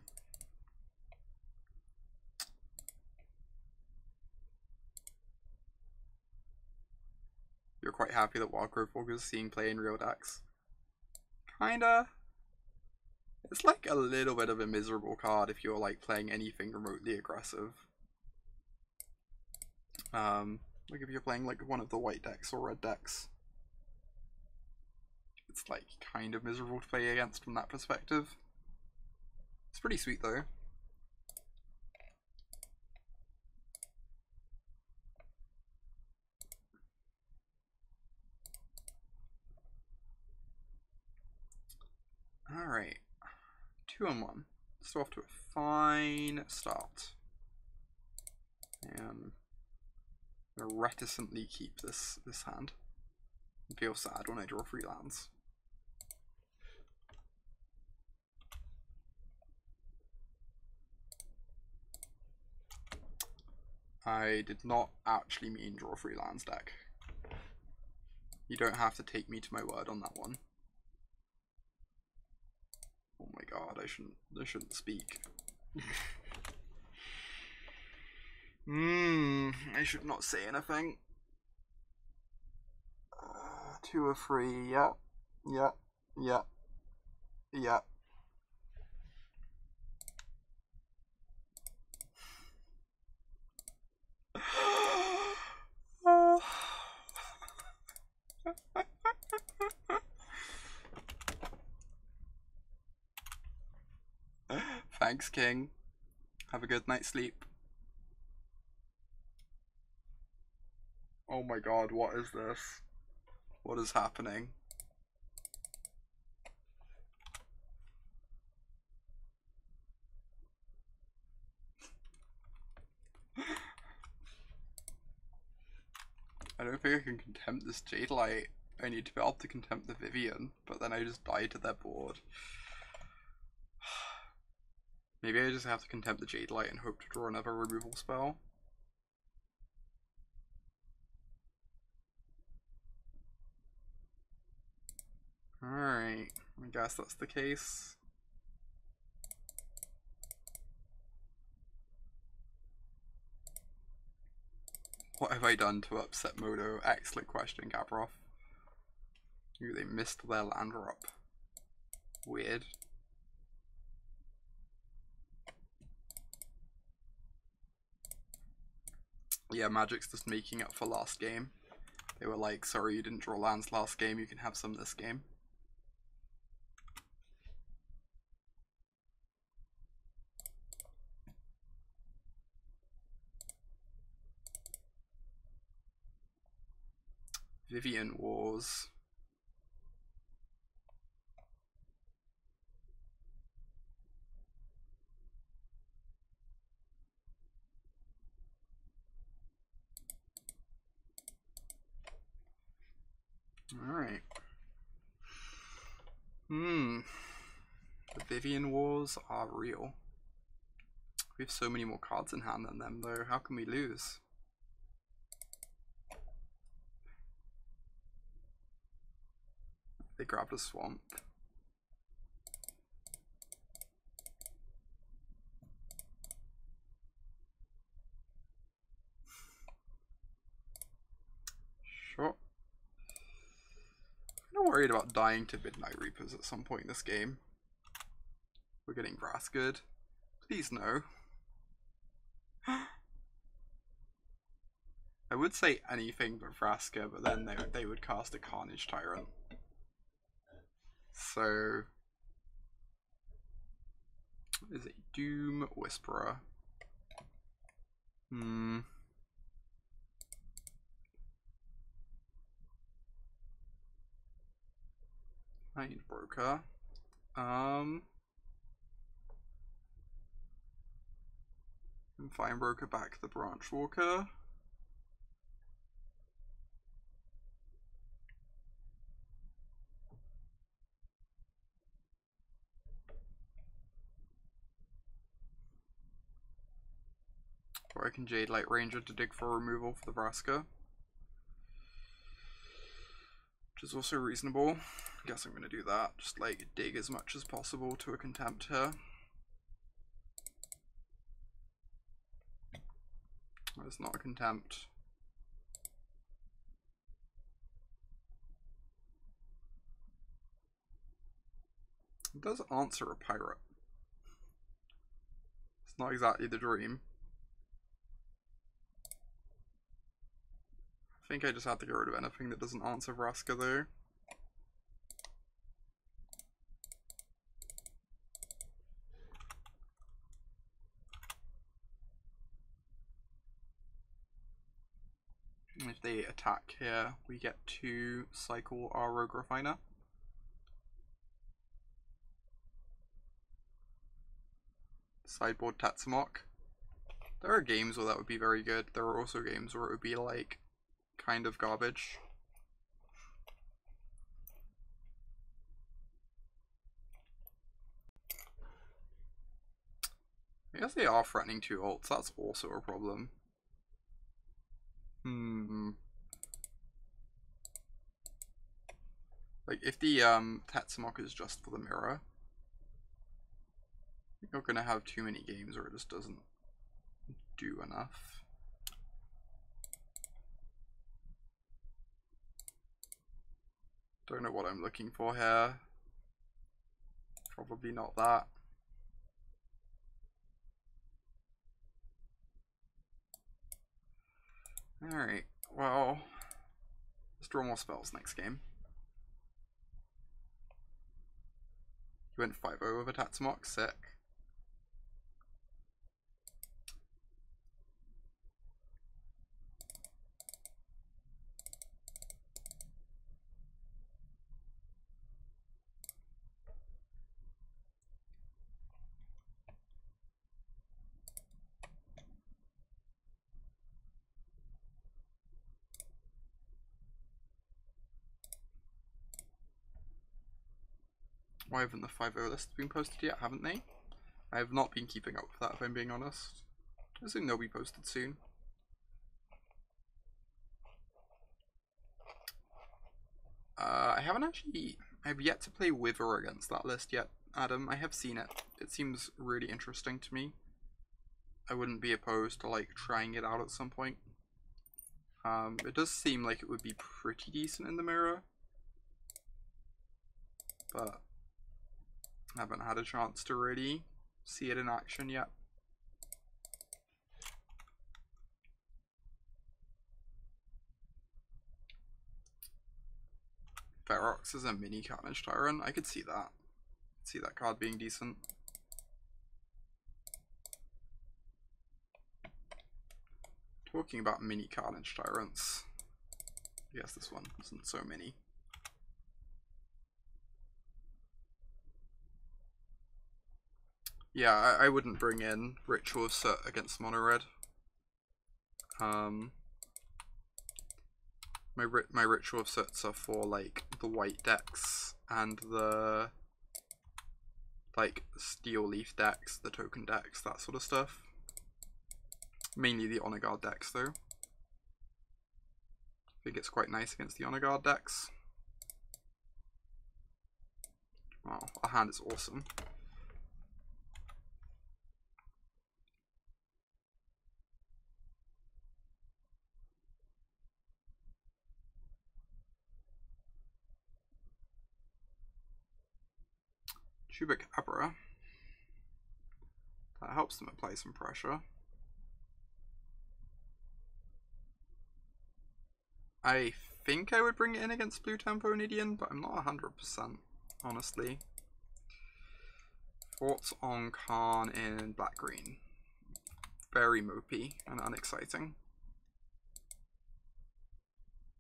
Speaker 1: You're quite happy that Wildgrowth Walker is seeing play in real decks? Kinda. It's like a little bit of a miserable card if you're like playing anything remotely aggressive. Like if you're playing like one of the white decks or red decks. It's like kind of miserable to play against from that perspective. It's pretty sweet though. Alright. 2-1. So off to a fine start. And I'm gonna reticently keep this hand. And feel sad when I draw 3 lands. I did not actually mean draw 3 lands deck. You don't have to take me to my word on that one. Oh my god, I shouldn't speak. I should not say anything. 2 or 3, yeah. Thanks, King. Have a good night's sleep. Oh my god, what is this? What is happening? I don't think I can contempt this Jadelight. I need to be able to contempt the Vivien, but then I just die to their board. Maybe I just have to contempt the Jadelight and hope to draw another removal spell. Alright, I guess that's the case. What have I done to upset Modo? Excellent question, Gabrov. Ooh, they missed their land drop. Weird. Yeah, Magic's just making up for last game. They were like, sorry you didn't draw lands last game, you can have some this game. Vivien Wars. Alright. The Vivien Wars are real. We have so many more cards in hand than them though, how can we lose? They grabbed a swamp. Sure. I'm not worried about dying to Midnight Reapers at some point in this game. We're getting Vraska. Please no. I would say anything but Vraska, but then they would cast a Carnage Tyrant. So Is a Doom Whisperer. Findbroker. And Findbroker back the Branchwalker. Or I can Jadelight Ranger to dig for removal for the Vraska. Which is also reasonable. I guess I'm going to do that. Just like dig as much as possible to a Contempt here. It's not a Contempt. It does answer a pirate. It's not exactly the dream. I think I just have to get rid of anything that doesn't answer Vraska though. And if they attack here, we get to cycle our Rogue Refiner. Sideboard Tatsamok. There are games where that would be very good. There are also games where it would be like kind of garbage. I guess they are threatening 2 ults, that's also a problem. Like if the Tatsamok is just for the mirror, you're gonna have too many games where it just doesn't do enough. Don't know what I'm looking for here. Probably not that. Alright, well, let's draw more spells next game. You went 5-0 with a Tatsamok, sick. Why haven't the 5-0 list been posted yet, haven't they? I have not been keeping up with that, if I'm being honest. I assume they'll be posted soon. I have yet to play with or against that list yet, Adam. I have seen it. It seems really interesting to me. I wouldn't be opposed to like trying it out at some point. It does seem like it would be pretty decent in the mirror, but I haven't had a chance to really see it in action yet. Ferox is a mini Carnage Tyrant. I could see that. See that card being decent. Talking about mini Carnage Tyrants. I guess this one isn't so mini. Yeah, I wouldn't bring in Ritual of Soot against Mono Red. My Ritual of Soots are for like the white decks and the like Steel Leaf decks, the token decks, that sort of stuff. Mainly the Honor Guard decks though. I think it's quite nice against the Honor Guard decks. Wow, our hand is awesome. Chupacabra. That helps them apply some pressure. I think I would bring it in against Blue Tempo and Idian, but I'm not 100%, honestly. Thoughts on Karn in black-green? Very mopey and unexciting.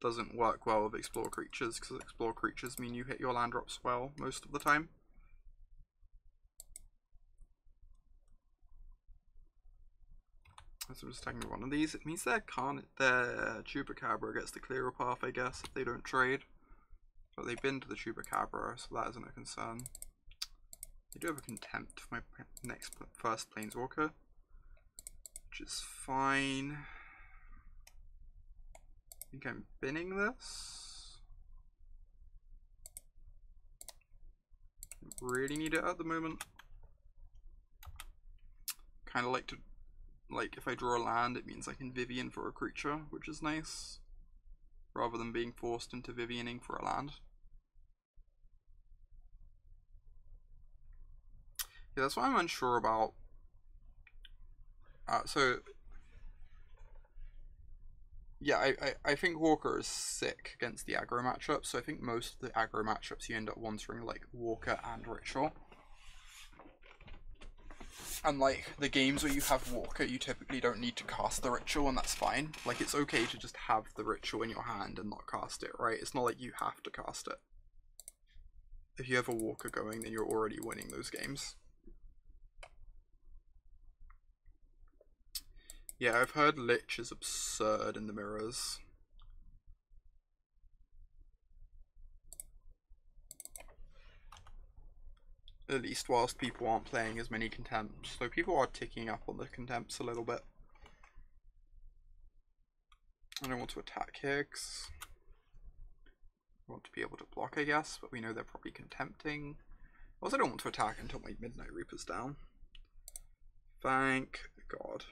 Speaker 1: Doesn't work well with explore creatures, because explore creatures mean you hit your land drops well most of the time. So I'm just taking one of these. It means their Chupacabra gets the clearer path, I guess, if they don't trade. But they've been to the Chupacabra, so that isn't a concern. I do have a Contempt for my first Planeswalker, which is fine. I think I'm binning this. Really need it at the moment. Kind of like to, if I draw a land, it means I can Vivien for a creature, which is nice, rather than being forced into Viviening for a land. Yeah, that's what I'm unsure about. Yeah, I think Walker is sick against the aggro matchup, so I think most of the aggro matchups you end up wanting like Walker and Ritual. And like the games where you have Walker, you typically don't need to cast the Ritual, and that's fine. Like, it's okay to just have the Ritual in your hand and not cast it, right? It's not like you have to cast it. If you have a Walker going, then you're already winning those games. Yeah, I've heard Lich is absurd in the mirrors. At least whilst people aren't playing as many Contempts. So people are ticking up on the Contempts a little bit. I don't want to attack Higgs. I want to be able to block, I guess, but we know they're probably Contempting. I also don't want to attack until my Midnight Reaper's down. Thank God.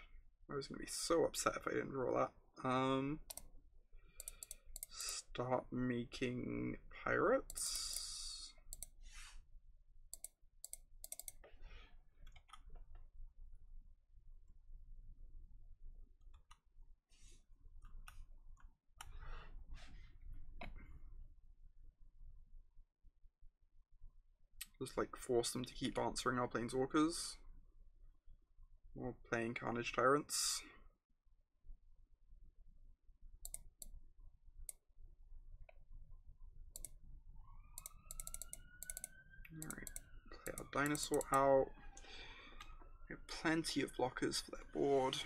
Speaker 1: I was going to be so upset if I didn't draw that. Start making pirates. Just like force them to keep answering our Planeswalkers. Or playing Carnage Tyrants. Alright, play our Dinosaur out. We have plenty of blockers for their board.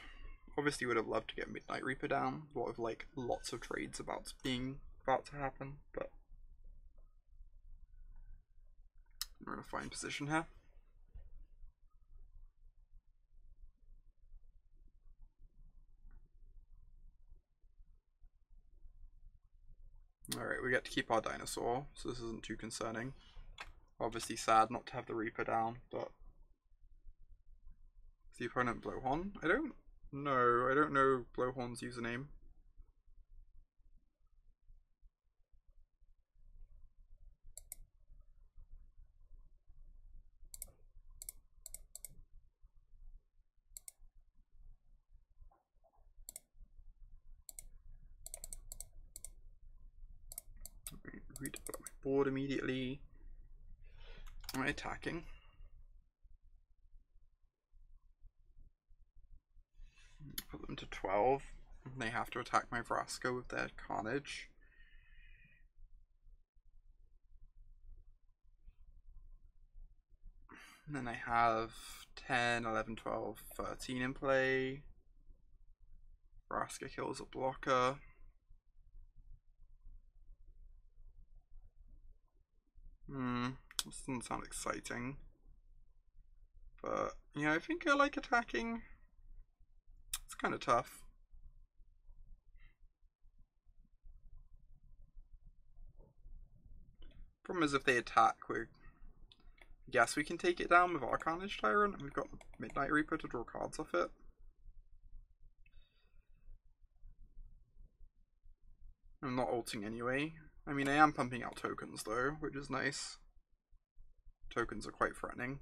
Speaker 1: Obviously would have loved to get Midnight Reaper down, what with like lots of trades about to happen, but we're in a fine position here. Alright, we get to keep our Dinosaur, so this isn't too concerning. Obviously sad not to have the Reaper down, but... Is the opponent Blowhorn? I don't know Blowhorn's username. Read about my board immediately. Am I attacking? Put them to 12. They have to attack my Vraska with their Carnage. And then I have 10, 11, 12, 13 in play. Vraska kills a blocker. This doesn't sound exciting. But, yeah, I think I like attacking. It's kind of tough. Problem is if they attack, I guess we can take it down with our Carnage Tyrant, and we've got the Midnight Reaper to draw cards off it. I'm not ulting anyway. I mean, I am pumping out tokens though, which is nice. Tokens are quite threatening.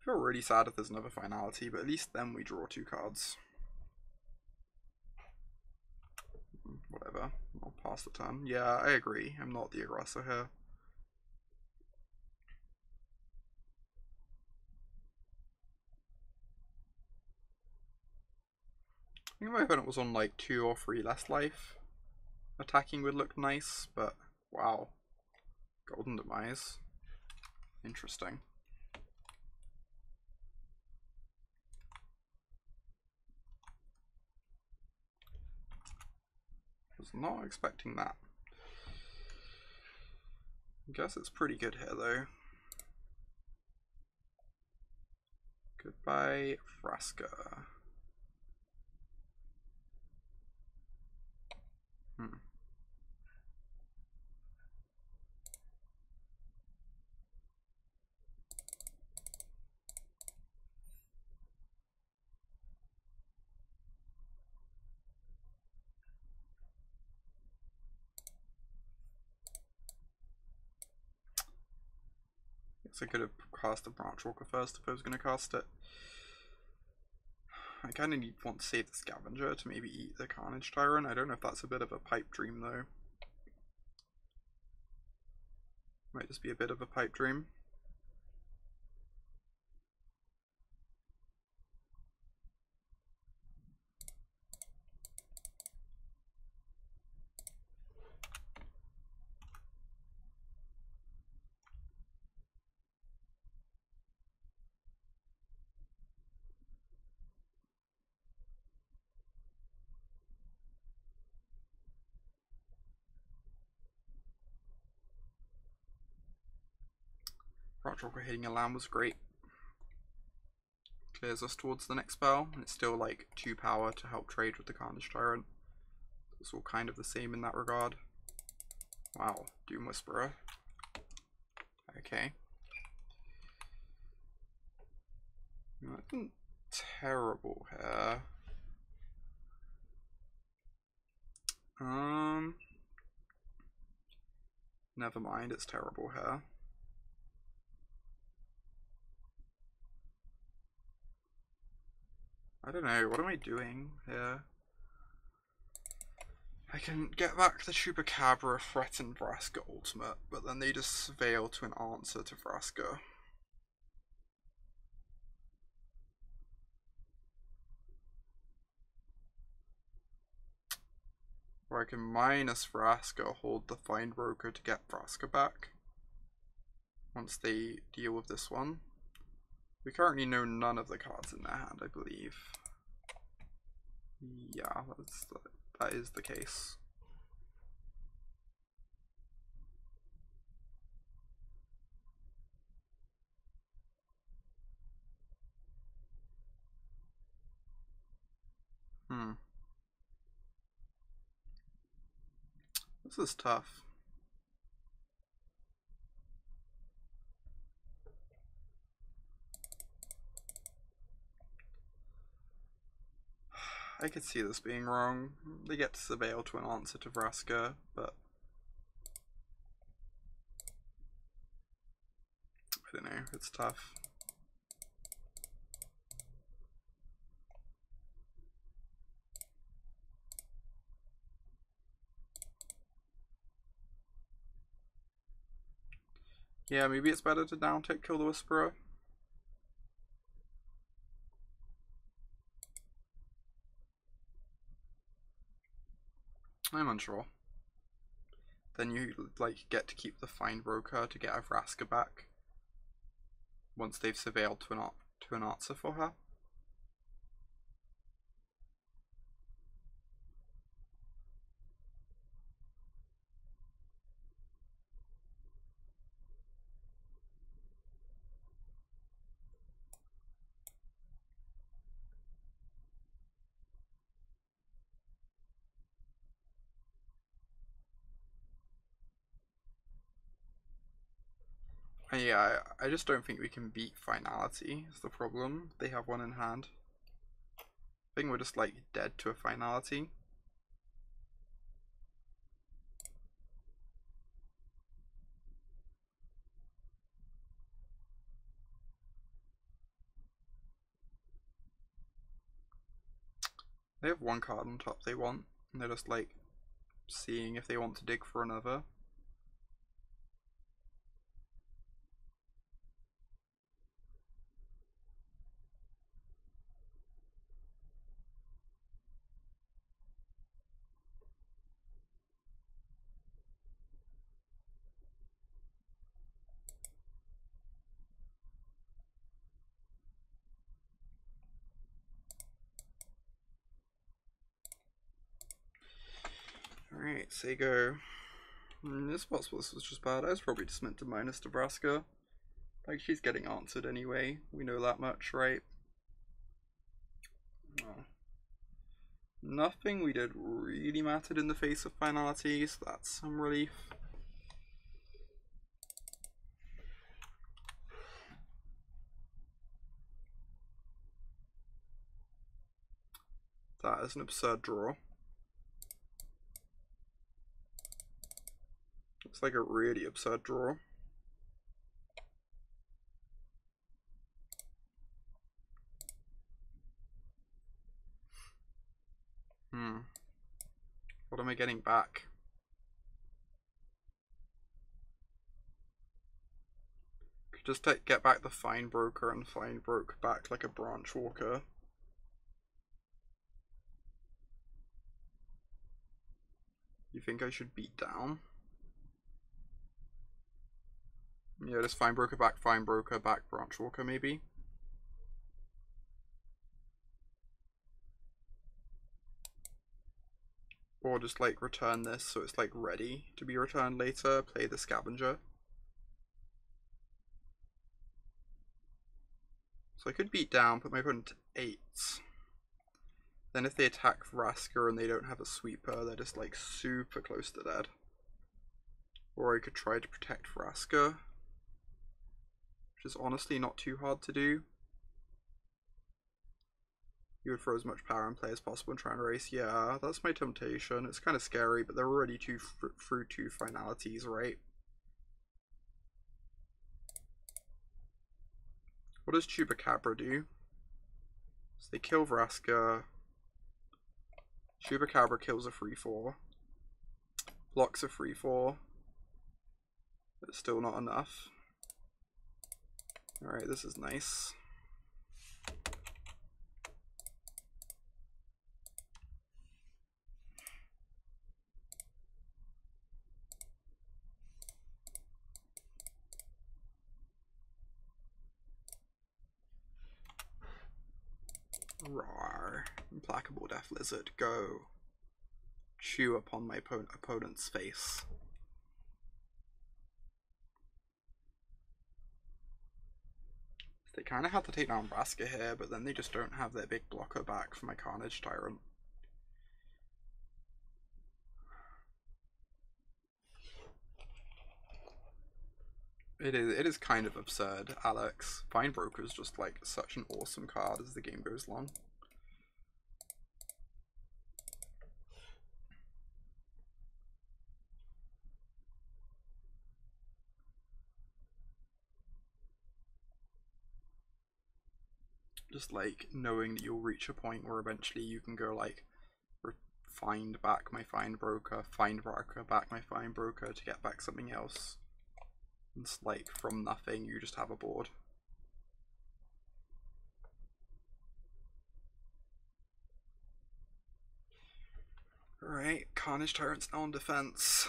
Speaker 1: I feel really sad if there's another Finality, but at least then we draw 2 cards. Whatever. I'll pass the turn. Yeah, I agree. I'm not the aggressor here. I think my opponent was on like 2 or 3 less life. Attacking would look nice, but wow. Golden Demise. Interesting. Was not expecting that. I guess it's pretty good here though. Goodbye, Vraska. Guess I could have cast the Branchwalker first if I was going to cast it. I kind of want to save the Scavenger to maybe eat the Carnage Tyrant. I don't know if that's a bit of a pipe dream though. Might just be a bit of a pipe dream. Branchwalker hitting a land was great. Clears us towards the next spell, and it's still like 2 power to help trade with the Carnage Tyrant. It's all kind of the same in that regard. Wow, Doom Whisperer. Okay. Nothing terrible here. Never mind, it's terrible here. I don't know, what am I doing here? I can get back the Chupacabra, threaten Vraska ultimate, but then they just veil to an answer to Vraska. Or I can minus Vraska, hold the Findbroker to get Vraska back. Once they deal with this one. We currently know none of the cards in their hand, I believe. Yeah, that is the case. This is tough. I could see this being wrong. They get to surveil to an answer to Vraska, but I don't know, it's tough. Yeah, maybe it's better to downtick Kill the Whisperer. I'm unsure. Then you like get to keep the Findbroker to get a Vraska back once they've surveilled to an answer for her. Yeah, I just don't think we can beat Finality is the problem. They have one in hand. I think we're just like dead to a Finality. They have one card on top they want, and they're just like seeing if they want to dig for another. Alright, Sego. It's possible this was just bad. I was probably just meant to minus to Vraska. Like, she's getting answered anyway. We know that much, right? Well, nothing we did really mattered in the face of Finality, so that's some relief. That is an absurd draw. It's like a really absurd draw. What am I getting back? Could just get back the Findbroker and Findbroker back like a Branchwalker. You think I should beat down? Yeah, just Findbroker, back Branchwalker maybe. Or just like return this so it's like ready to be returned later, play the Scavenger. So I could beat down, put my opponent to 8. Then if they attack Vraska and they don't have a sweeper, they're just like super close to dead. Or I could try to protect Vraska, which is honestly not too hard to do. You would throw as much power in play as possible and try and race. Yeah, that's my temptation. It's kind of scary, but they're already through 2 finalities, right? What does Chupacabra do? So they kill Vraska. Chupacabra kills a 3/4. Blocks a 3/4. But it's still not enough. Alright, this is nice. Roar. Implacable Death Lizard, go. Chew upon my opponent's face. They kind of have to take down Vraska here, but then they just don't have their big blocker back for my Carnage Tyrant. It is kind of absurd, Alex. Findbroker is just like such an awesome card as the game goes along. Just like knowing that you'll reach a point where eventually you can go like find back my Findbroker, find Vraska back my Findbroker to get back something else. It's like from nothing you just have a board. Alright, Carnage Tyrant's now on defense.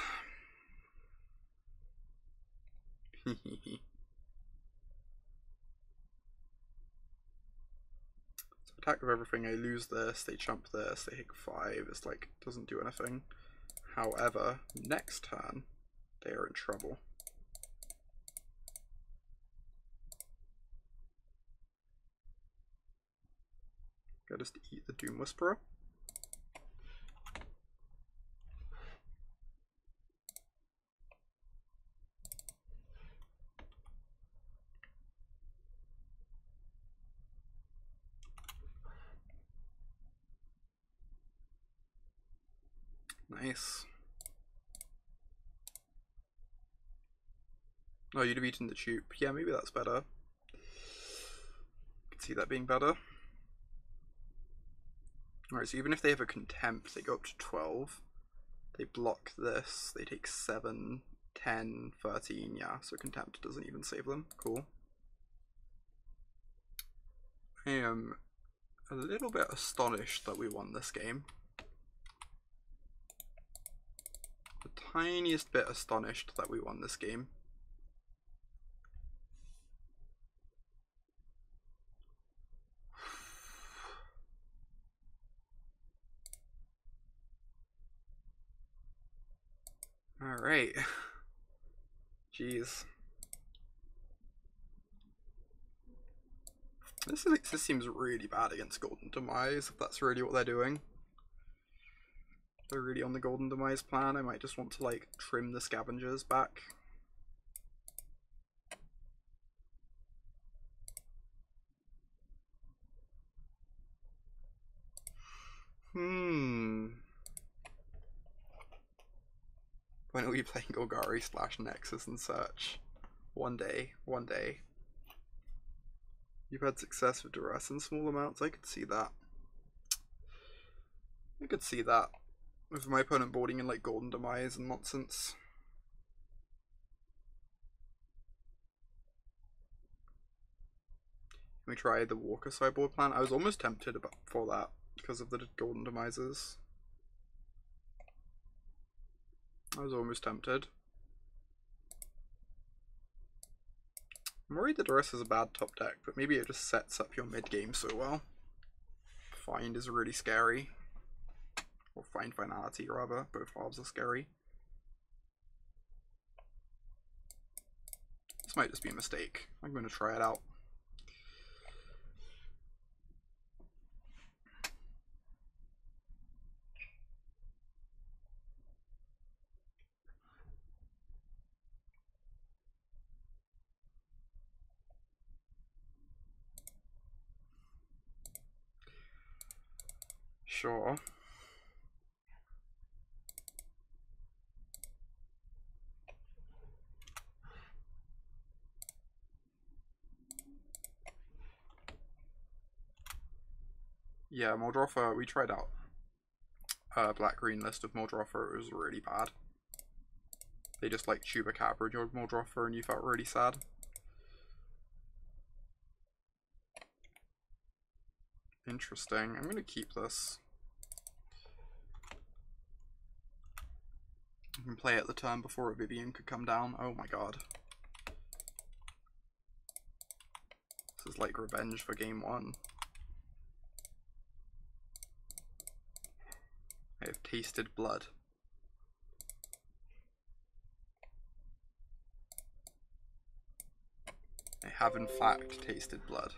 Speaker 1: So attack with everything, I lose this, they chump this, they hit 5, it's like, doesn't do anything. However, next turn, they are in trouble. Gotta just eat the Doom Whisperer. Nice. Oh, you'd have eaten the tube. Yeah, maybe that's better. Could see that being better. Alright, so even if they have a Contempt, they go up to 12. They block this, they take 7, 10, 13, yeah, so Contempt doesn't even save them. Cool. I am a little bit astonished that we won this game. The tiniest bit astonished that we won this game. Alright. Jeez. This seems really bad against Golden Demise, if that's really what they're doing. If they're really on the Golden Demise plan, I might just want to, like, trim the Scavengers back. When are we playing Golgari / Nexus and Search? One day. You've had success with Duress in small amounts, I could see that. With my opponent boarding in like Golden Demise and nonsense. Can we try the Walker sideboard plan? I was almost tempted for that because of the Golden Demises. I was almost tempted. I'm worried that Duress is a bad top deck, but maybe it just sets up your mid game so well. Find is really scary. Or Find Finality rather, both halves are scary. This might just be a mistake. I'm going to try it out. Sure. Yeah, Muldrotha, we tried out black-green list of Muldrotha, it was really bad. They just like Chupacabra your Muldrotha and you felt really sad. Interesting, I'm gonna keep this. I can play it the turn before a Vivien could come down. Oh my god. This is like revenge for game 1. I have tasted blood. I have in fact tasted blood.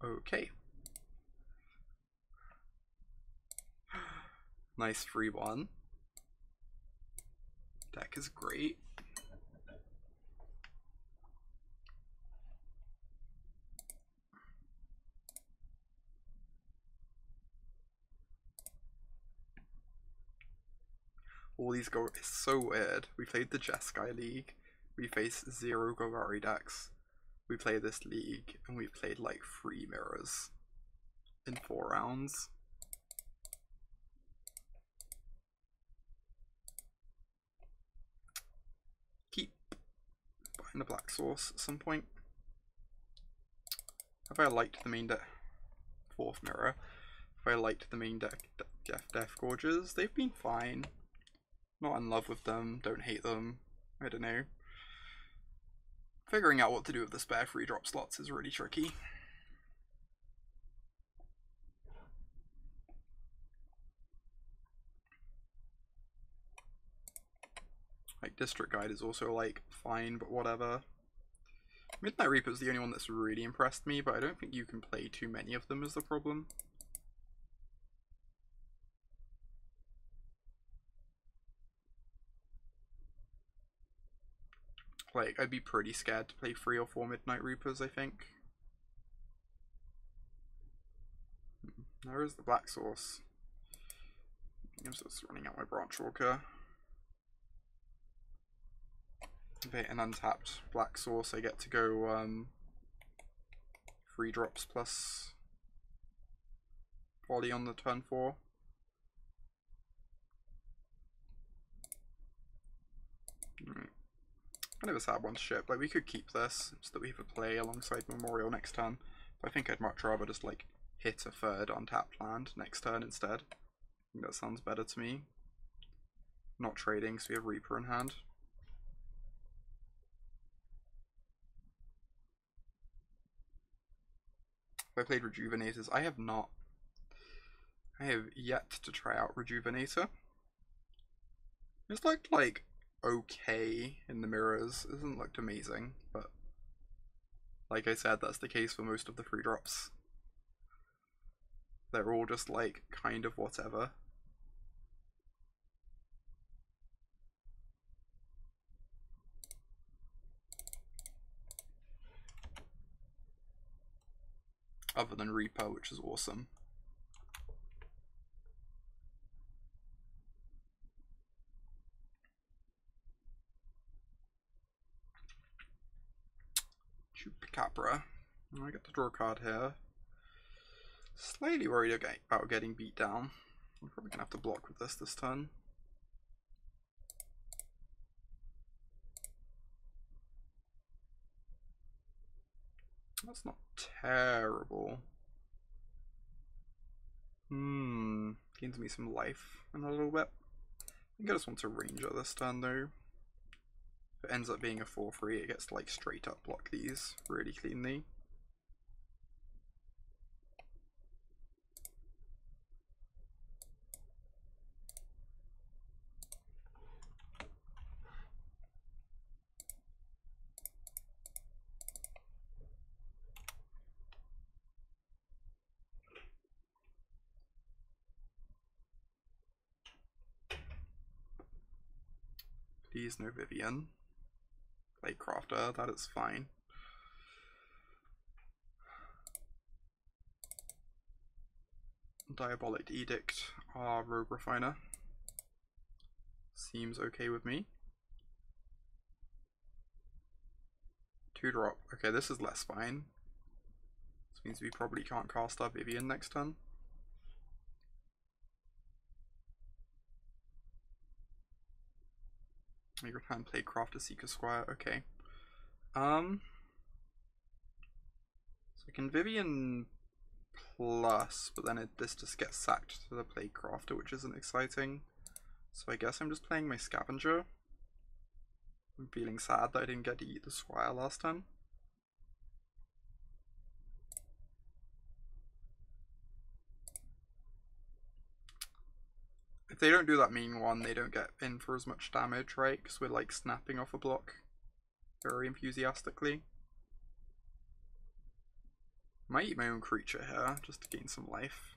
Speaker 1: Okay. Nice free one. Deck is great. All these go. It's so weird. We played the Jeskai League. We faced 0 Golgari decks. We play this league and we played like 3 mirrors in 4 rounds. Keep buying the black source at some point. Have I liked the main deck? 4th mirror. Have I liked the main deck Deathgorges? They've been fine. Not in love with them, don't hate them. I don't know. Figuring out what to do with the spare free drop slots is really tricky. Like District Guide is also like fine, but whatever. Midnight Reaper is the only one that's really impressed me, but I don't think you can play too many of them is the problem. Like, I'd be pretty scared to play 3 or 4 Midnight Reapers, I think. There is the black source. I'm just running out my Branchwalker. Activate an untapped black source, I get to go 3 drops plus Folly on the turn 4. Right. Kind of a sad one to ship. Like, we could keep this so that we have a play alongside Memorial next turn. But I think I'd much rather just like hit a 3rd untapped land next turn instead. I think that sounds better to me. Not trading, so we have Reaper in hand. If I played Rejuvenators, I have not. I have yet to try out Rejuvenator. It's looked like okay in the mirrors. It hasn't looked amazing, but like I said, that's the case for most of the free drops. They're all just like kind of whatever. Other than Reaper, which is awesome. Chupacabra. I get to draw a card here. Slightly worried about getting beat down. I'm probably going to have to block with this turn. That's not terrible. Gains me some life in a little bit. I think I just want to Ranger this turn though. If it ends up being a 4-3, it gets to like straight up block these really cleanly. Please no Vivien. Play Crafter, that is fine. Diabolic Edict, Rogue Refiner. Seems okay with me. 2-drop. Okay, this is less fine. This means we probably can't cast our Vivien next turn. Your hand play Crafter Seekers Squire, okay. So I can Vivien plus, but then this just gets sacked to the play Crafter, which isn't exciting. So I guess I'm just playing my Scavenger. I'm feeling sad that I didn't get to eat the Squire last time. If they don't do that mean one, they don't get in for as much damage, right? Because we're like snapping off a block very enthusiastically. Might eat my own creature here, just to gain some life.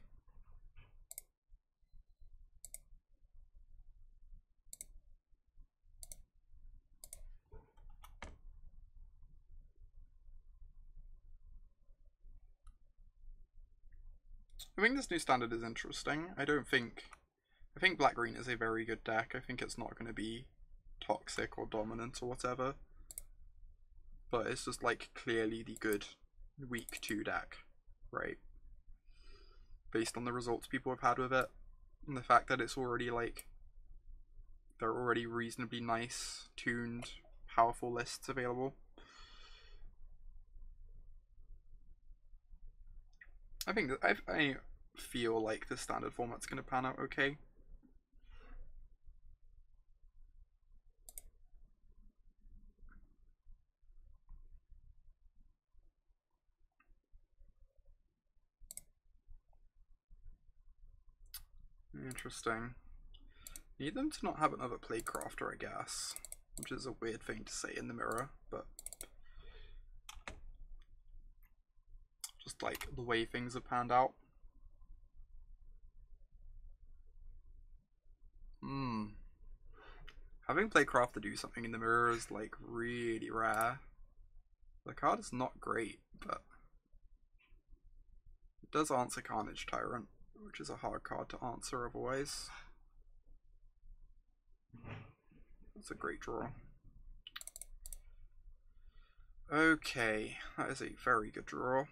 Speaker 1: I think this new standard is interesting. I think black-green is a very good deck. I think it's not going to be toxic or dominant or whatever. But it's just like clearly the good week 2 deck, right? Based on the results people have had with it. And the fact that it's already like, there are already reasonably nice, tuned, powerful lists available. I think that I feel like the standard format's going to pan out okay. Interesting. Need them to not have another Plaguecrafter, I guess, which is a weird thing to say in the mirror, but just like the way things have panned out. Having Plaguecrafter do something in the mirror is like really rare. The card is not great, but it does answer Carnage Tyrant, which is a hard card to answer otherwise. That's a great draw. Okay, that is a very good draw.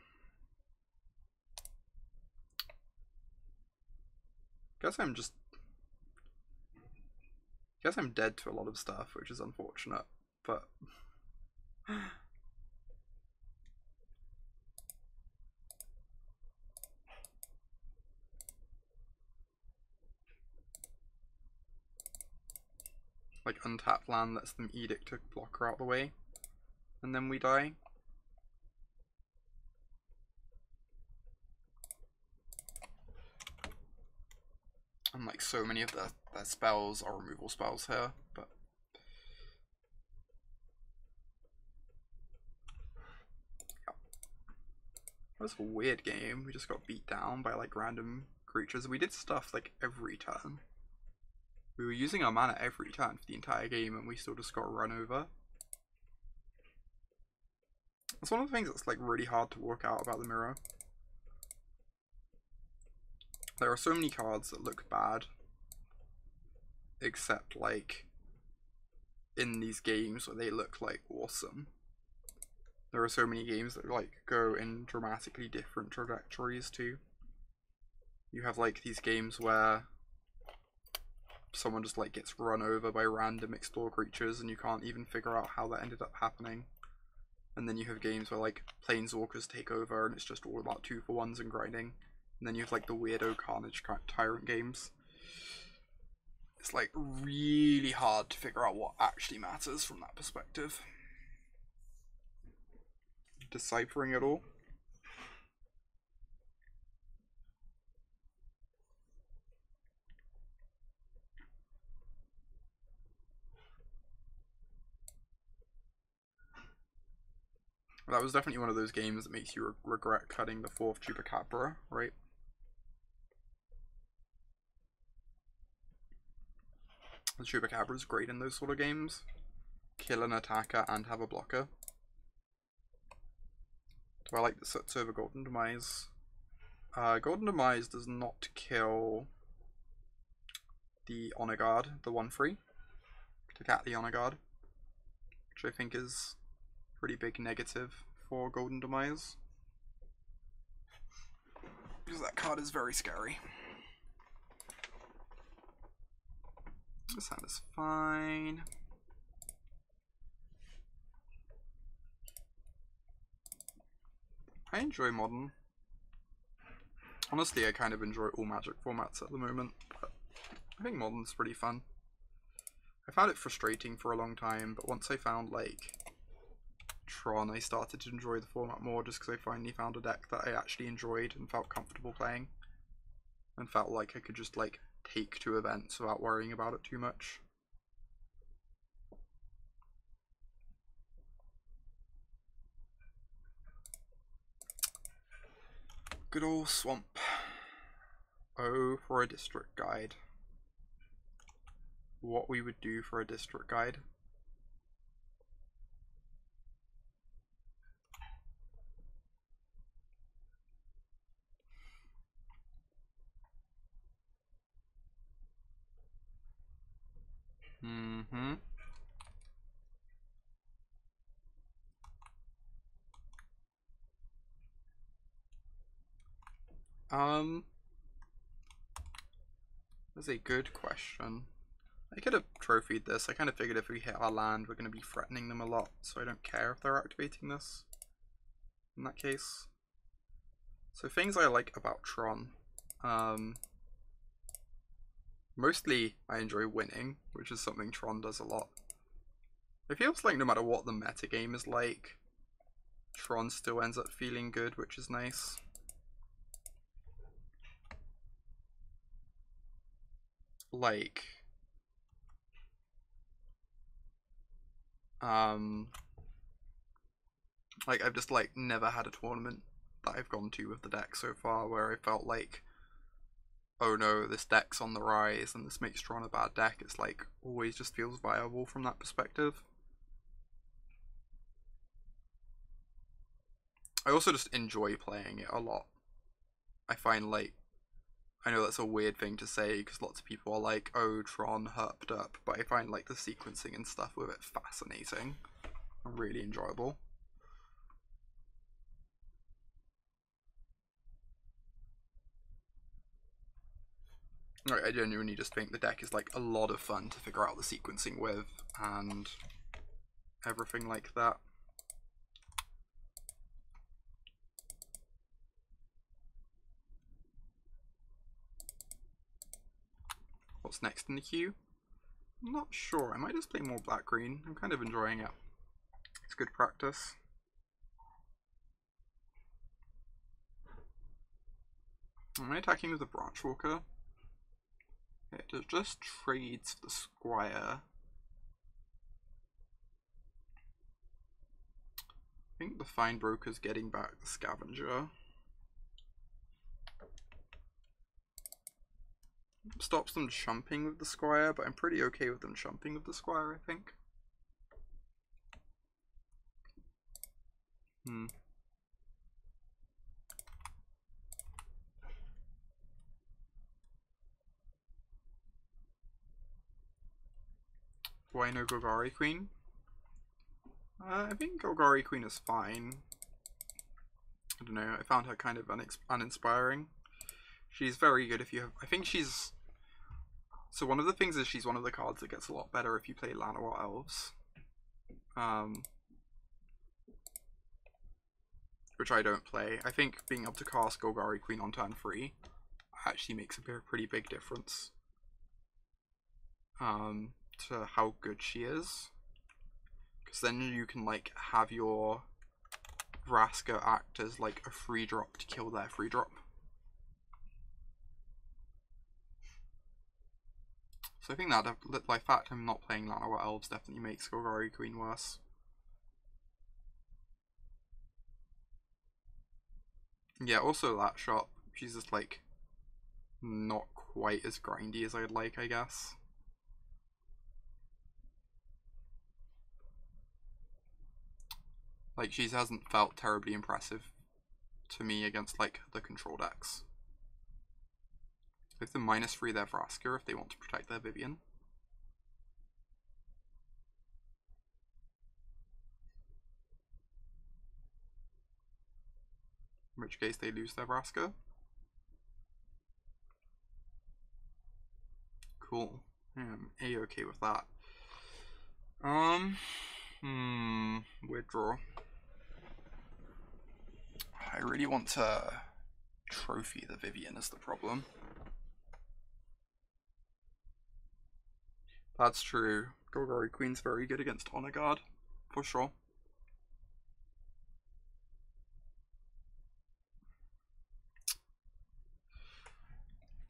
Speaker 1: Guess I'm dead to a lot of stuff, which is unfortunate, but like untapped land lets them edict a blocker out the way, and then we die. And like so many of their spells are removal spells here, but yeah. That was a weird game. We just got beat down by like random creatures. We did stuff like every turn. We were using our mana every turn for the entire game, and we still just got run over. That's one of the things that's like really hard to work out about the mirror. There are so many cards that look bad, except like in these games where they look like awesome. There are so many games that like go in dramatically different trajectories too. You have like these games where someone just like gets run over by random explore creatures and you can't even figure out how that ended up happening. And then you have games where like planeswalkers take over and it's just all about 2-for-1s and grinding. And then you have like the weirdo Carnage Tyrant games. It's like really hard to figure out what actually matters from that perspective. Deciphering it all. That was definitely one of those games that makes you regret cutting the 4th Chupacabra, right? The Chupacabra is great in those sort of games. Kill an attacker and have a blocker. Do I like the Soots over Golden Demise? Golden Demise does not kill the Honor Guard, the 1/3, to cat the Honor Guard, which I think is pretty big negative for Golden Demise, because that card is very scary. This hand is fine. I enjoy Modern. Honestly, I kind of enjoy all Magic formats at the moment, but I think Modern's pretty fun. I found it frustrating for a long time, but once I found like Tron, I started to enjoy the format more just because I finally found a deck that I actually enjoyed and felt comfortable playing, and felt like I could just like take to events without worrying about it too much. Good old Swamp. Oh, for a district guide. What we would do for a district guide. That's a good question. I could have trophied this. I kind of figured if we hit our land, we're going to be threatening them a lot, so I don't care if they're activating this in that case. So things I like about Tron. Mostly I enjoy winning, which is something Tron does a lot. It feels like no matter what the metagame is like, Tron still ends up feeling good, which is nice. Like, I've just like never had a tournament that I've gone to with the deck so far where I felt like, oh no, this deck's on the rise and this makes Tron a bad deck. It's like always just feels viable from that perspective. I also just enjoy playing it a lot. I find like, I know that's a weird thing to say because lots of people are like, oh, Tron herped up, but I find like the sequencing and stuff with it fascinating and really enjoyable. I genuinely just think the deck is like a lot of fun to figure out the sequencing with and everything like that. What's next in the queue? I'm not sure. I might just play more black-green. I'm kind of enjoying it. It's good practice. Am I attacking with the Branchwalker? It just trades for the Squire. I think the Findbroker's getting back the Scavenger. Stops them chumping with the Squire, but I'm pretty okay with them chumping with the Squire, I think. Why no Golgari Queen? I think Golgari Queen is fine. I don't know, I found her kind of uninspiring. She's very good if you have... I think she's... So one of the things is she's one of the cards that gets a lot better if you play Llanowar Elves. Which I don't play. I think being able to cast Golgari Queen on turn 3 actually makes a pretty big difference to how good she is. Because then you can like have your Vraska act as like a free drop to kill their free drop. So I think that the fact I'm not playing Llanowar Elves definitely makes Golgari Queen worse. Yeah, also that shot, she's just like not quite as grindy as I'd like, I guess. Like, she hasn't felt terribly impressive to me against, like, the control decks. If the -3 their Vraska if they want to protect their Vivien. In which case they lose their Vraska. Cool. I'm A-okay with that. Withdraw. I really want to trophy the Vivien is the problem. That's true. Golgari Queen's very good against Honor Guard, for sure.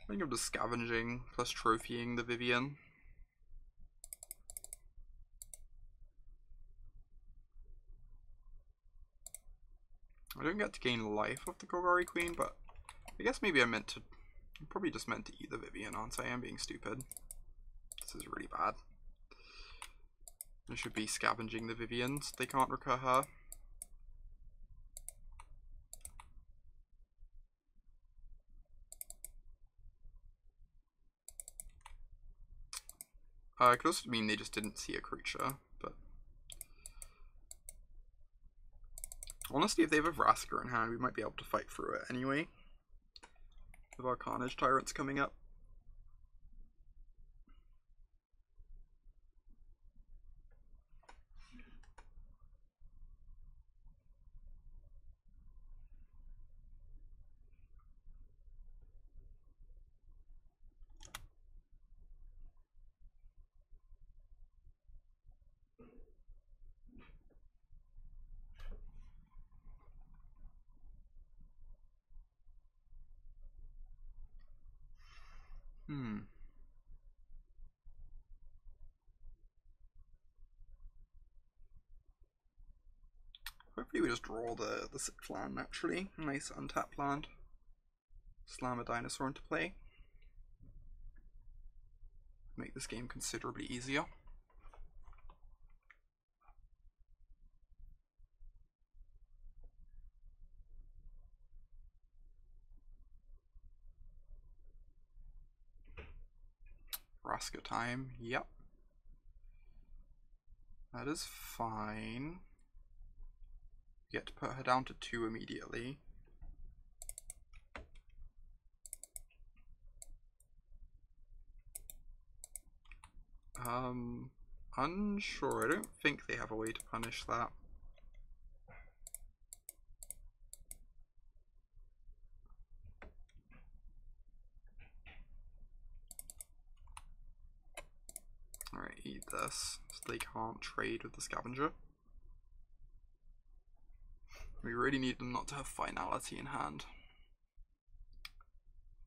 Speaker 1: I think I'm just scavenging plus trophying the Vivien. I don't get to gain life off the Golgari Queen, but I guess maybe I'm probably just meant to eat the Vivien, aren't I? I'm being stupid. This is really bad. I should be scavenging the Viviens. They can't recur her. It could also mean they just didn't see a creature, but... Honestly, if they have a Vraska in hand, we might be able to fight through it anyway. With our Carnage Tyrants coming up. Hopefully we just draw the 6th land naturally. Nice untapped land. Slam a dinosaur into play. Make this game considerably easier. Vraska time, yep. That is fine. We get to put her down to 2 immediately. . . . . . . . . . . . . . . . . . . . . . . . . . . . . . . . . . . . . . . . . . . . . . . . . . . . . . . . . Unsure. I don't think they have a way to punish that. Alright, eat this, so they can't trade with the Scavenger. We really need them not to have Finality in hand.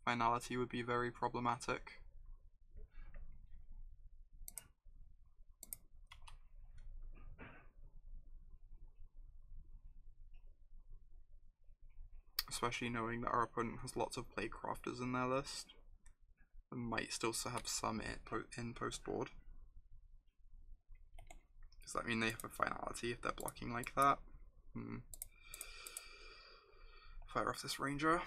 Speaker 1: Finality would be very problematic. Especially knowing that our opponent has lots of Plaguecrafters in their list. And might still have some in post board. Does that mean they have a Finality if they're blocking like that? Fire off this Ranger.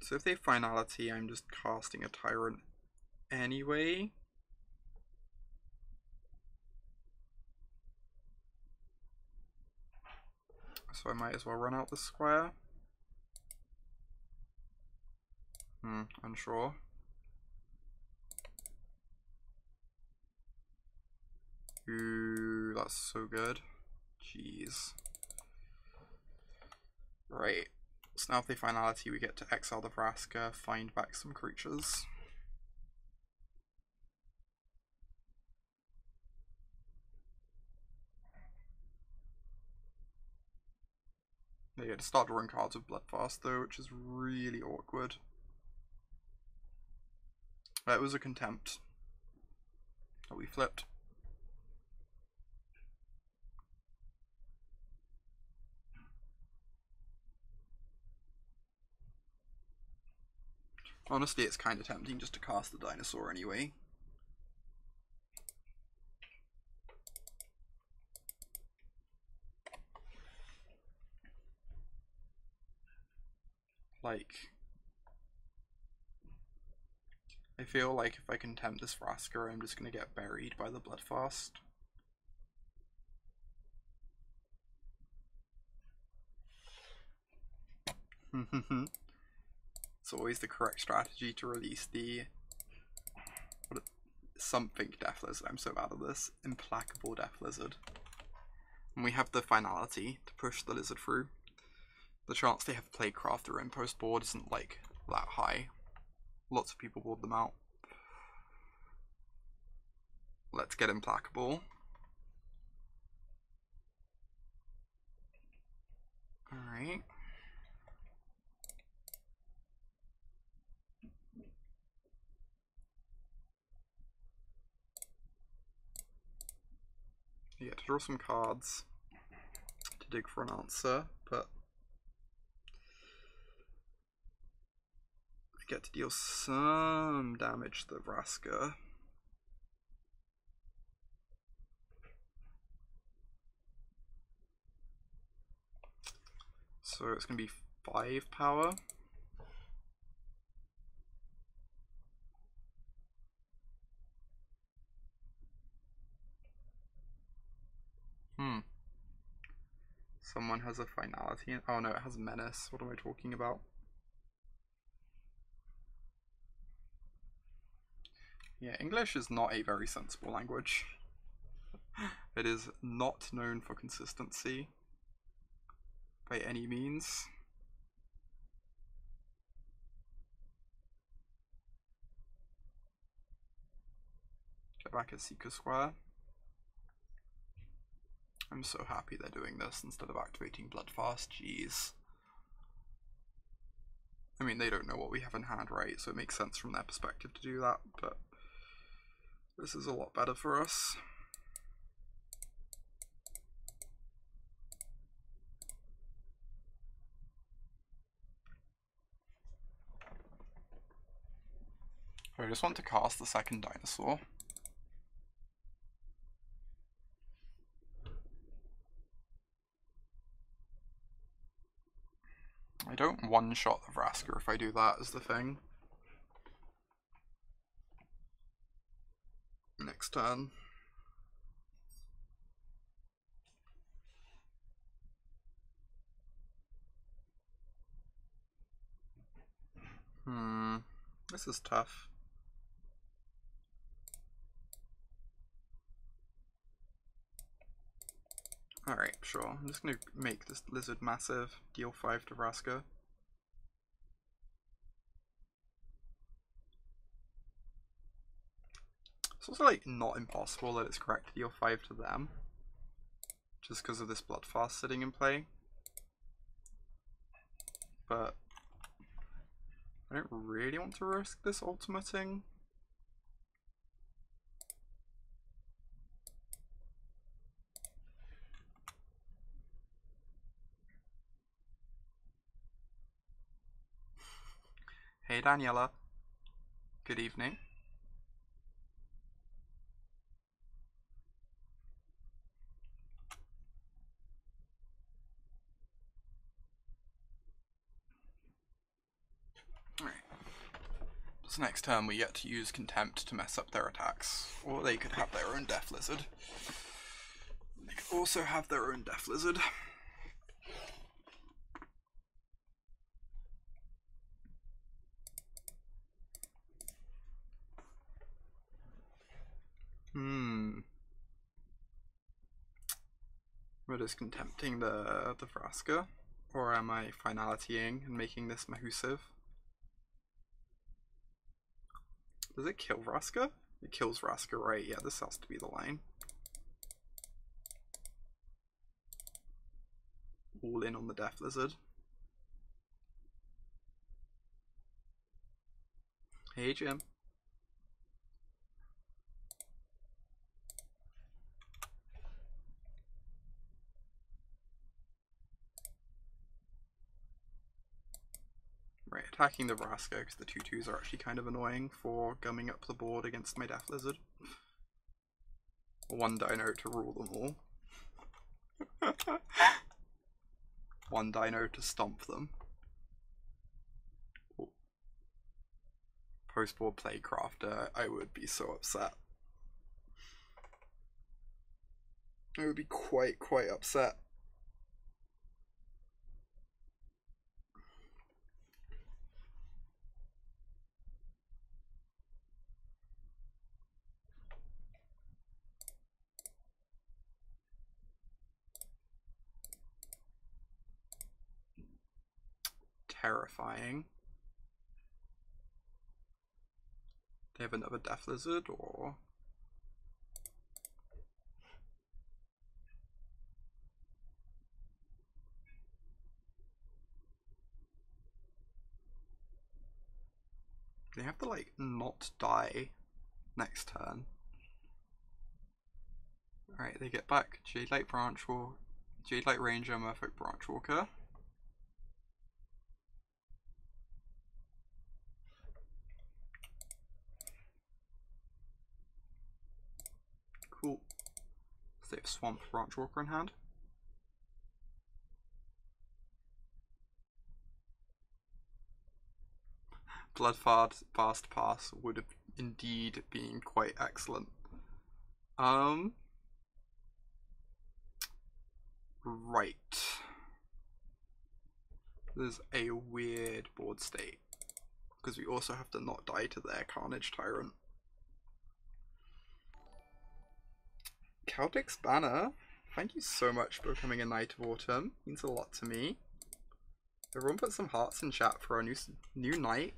Speaker 1: So if they Finality, I'm just casting a Tyrant anyway. So I might as well run out the Squire. Unsure. Ooh, that's so good. Jeez. Right. So now if they Finality, we get to exile the Vraska, find back some creatures. They get to start drawing cards with Bloodfast though, which is really awkward. It was a Contempt that we flipped. Honestly, it's kind of tempting just to cast the Dinosaur anyway. Like, I feel like if I Contempt this Vraska, I'm just going to get buried by the Bloodfast. It's always the correct strategy to release the something Death Lizard. I'm so bad at this. Implacable Death Lizard. And we have the Finality to push the Lizard through. The chance they have Plaguecrafter in post board isn't like that high. Lots of people board them out. Let's get Implacable. Alright. You get to draw some cards to dig for an answer, but I get to deal some damage to the Vraska. So it's going to be 5 power. Someone has a Finality. Oh no, it has Menace. What am I talking about? Yeah, English is not a very sensible language. It is not known for consistency by any means. Get back at Seekers Squire. I'm so happy they're doing this instead of activating Bloodfast, jeez. I mean, they don't know what we have in hand, right? So it makes sense from their perspective to do that, but this is a lot better for us. I just want to cast the second Dinosaur. I don't one-shot the Vraska if I do that, is the thing. Next turn. This is tough. Alright, sure. I'm just gonna make this lizard massive, deal 5 to Vraska. It's also like not impossible that it's correct to deal 5 to them, just because of this Bloodfast sitting in play. But I don't really want to risk this ultimating. Hey Daniela, good evening. Alright. So next turn we get to use Contempt to mess up their attacks. Or they could have their own Death Lizard. They could also have their own Death Lizard. We're just contempting the Vraska, or am I finalitying and making this Mahusive? Does it kill Vraska? It kills Vraska, right? Yeah, this has to be the line. All in on the Death Lizard. Hey Jim. Right, attacking the Vraska because the 2/2s are actually kind of annoying for gumming up the board against my Death Lizard. One dino to rule them all. One dino to stomp them. Post-board Playcrafter, I would be so upset. I would be quite upset. Terrifying. They have another Death Lizard, or... They have to, like, not die next turn. Alright, they get back Jadelight Ranger, Merfolk Branchwalker. Cool. So they have Swamp Branchwalker in hand. Bloodfast Pass would have indeed been quite excellent. Right. There's a weird board state, because we also have to not die to their Carnage Tyrant. Celtic's Banner, thank you so much for becoming a Knight of Autumn. It means a lot to me. Everyone put some hearts in chat for our new knight.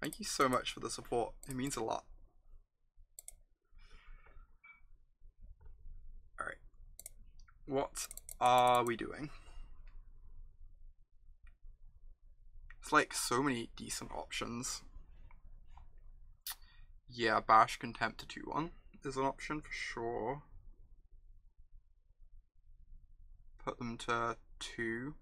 Speaker 1: Thank you so much for the support. It means a lot. Alright. What are we doing? It's like so many decent options. Yeah, Bash Contempt to 2/1 is an option for sure. Put them to 2.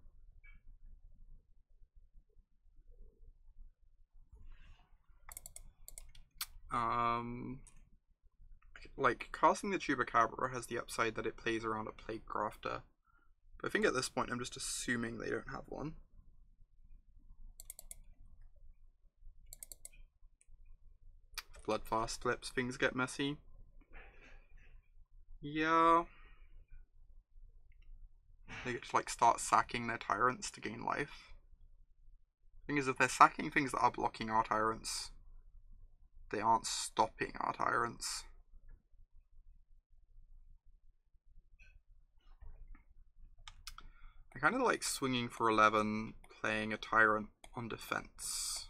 Speaker 1: Like, casting the Chupacabra has the upside that it plays around a Playcrafter. But I think at this point I'm just assuming they don't have one. If Bloodfast flips, things get messy. Yeah. They get to, like, start sacking their tyrants to gain life. Thing is, if they're sacking things that are blocking our tyrants, they aren't stopping our tyrants. I kind of like swinging for 11, playing a tyrant on defense.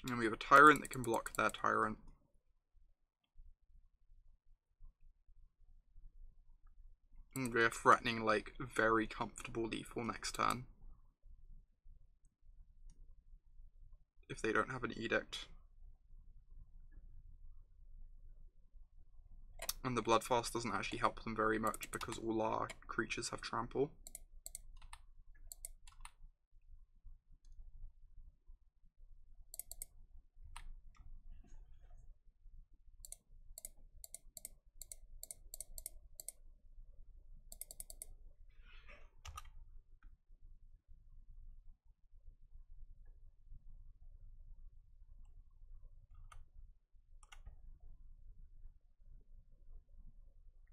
Speaker 1: And we have a tyrant that can block their tyrant. And we're threatening like very comfortable lethal next turn. If they don't have an edict. And the Bloodfast doesn't actually help them very much because all our creatures have trample.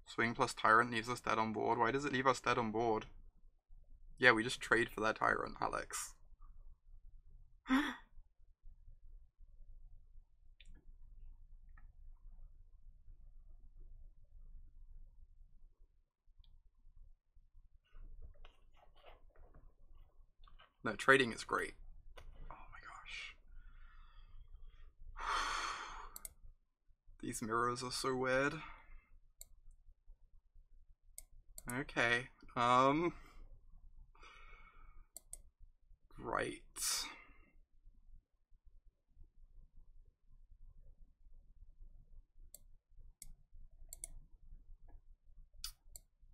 Speaker 1: Swing plus Tyrant leaves us dead on board. Why does it leave us dead on board? Yeah, we just trade for their Tyrant, Alex. No, trading is great. Oh my gosh. These mirrors are so weird. Okay, right.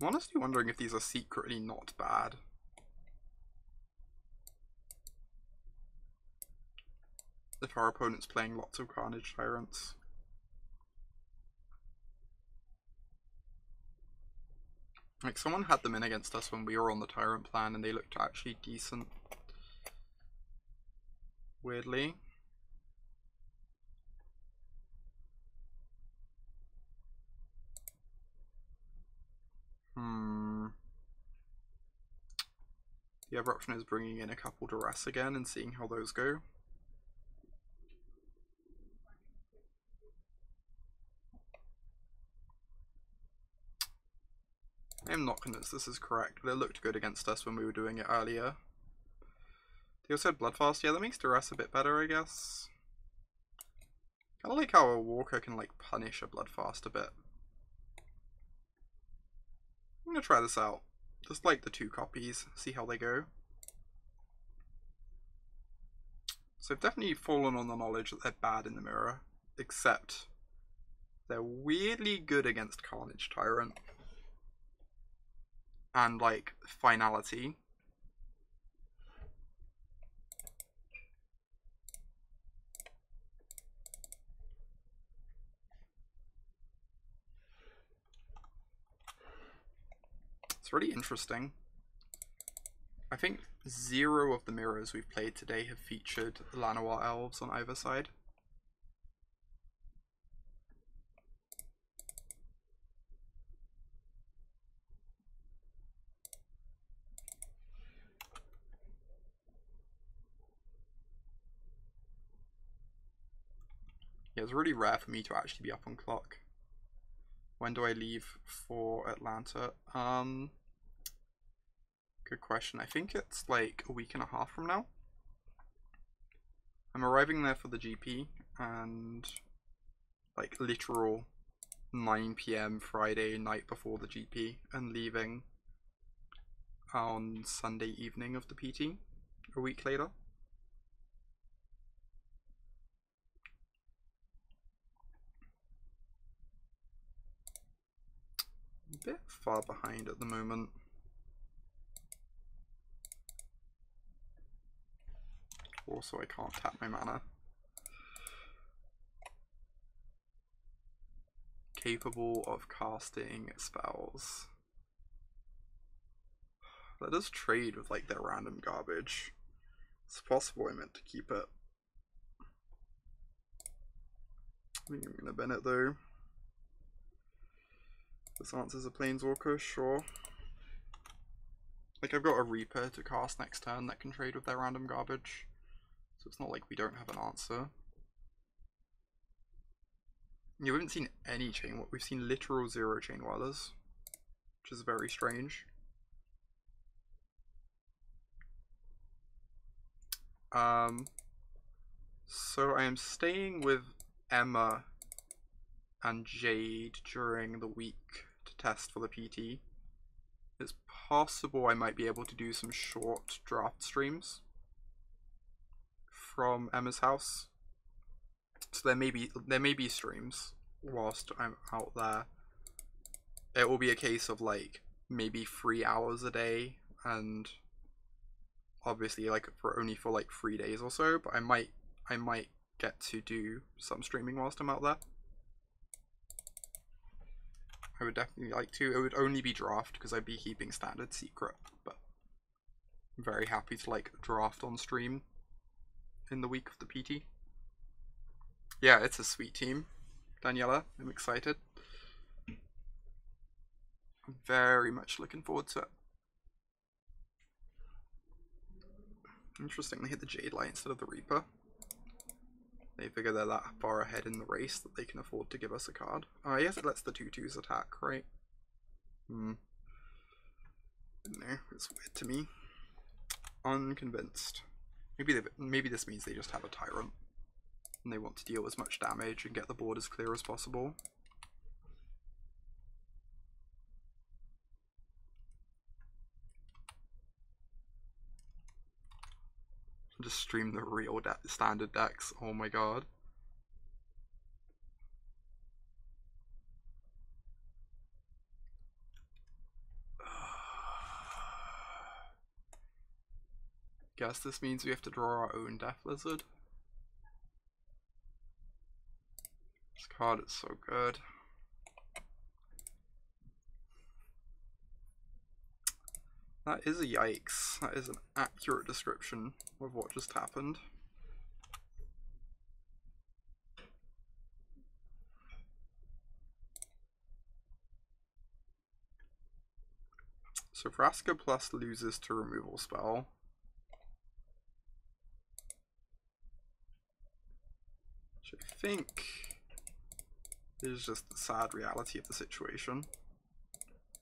Speaker 1: I'm honestly wondering if these are secretly not bad. If our opponent's playing lots of Carnage Tyrants. Like, someone had them in against us when we were on the Tyrant plan and they looked actually decent. Weirdly. The other option is bringing in a couple Duress again and seeing how those go. I am not convinced this is correct, but it looked good against us when we were doing it earlier. They also had Bloodfast. Yeah, that makes Duress a bit better, I guess. Kind of like how a Walker can like punish a Bloodfast a bit. I'm gonna try this out. Just like the 2 copies, see how they go. So I've definitely fallen on the knowledge that they're bad in the mirror, except they're weirdly good against Carnage Tyrant. And like Finality. It's really interesting. I think 0 of the mirrors we've played today have featured Llanowar elves on either side. Yeah, it's really rare for me to actually be up on clock. When do I leave for Atlanta? Good question. I think it's like a week and a half from now. I'm arriving there for the GP and like literal 9 PM Friday night before the GP and leaving on Sunday evening of the PT a week later. A bit far behind at the moment. Also, I can't tap my mana. Capable of casting spells. Let us trade with like their random garbage. It's possible I meant to keep it. I think I'm gonna bin it though. This answers a Planeswalker, sure. Like, I've got a Reaper to cast next turn that can trade with their random garbage. So it's not like we don't have an answer. Yeah, we haven't seen any chain. We've seen literal 0 chain wilders, which is very strange. So I am staying with Emma and Jade during the week to test for the PT. It's possible I might be able to do some short draft streams from Emma's house. So there may be streams whilst I'm out there. It will be a case of like maybe 3 hours a day, and obviously like only for like 3 days or so, but I might get to do some streaming whilst I'm out there. I would definitely like to. It would only be draft because I'd be keeping standard secret, but I'm very happy to like draft on stream in the week of the PT. Yeah, it's a sweet team, Daniela. I'm excited. I'm very much looking forward to it. Interesting, they hit the Jadelight instead of the Reaper. They figure they're that far ahead in the race that they can afford to give us a card. Oh, I guess it lets the 2/2s attack, right? No, it's weird to me. Unconvinced. Maybe this means they just have a Tyrant and they want to deal as much damage and get the board as clear as possible. Just stream the real standard decks. Oh my god. Guess this means we have to draw our own Death Lizard. This card is so good. That is a yikes. That is an accurate description of what just happened. So Vraska plus loses to removal spell. Which I think is just the sad reality of the situation.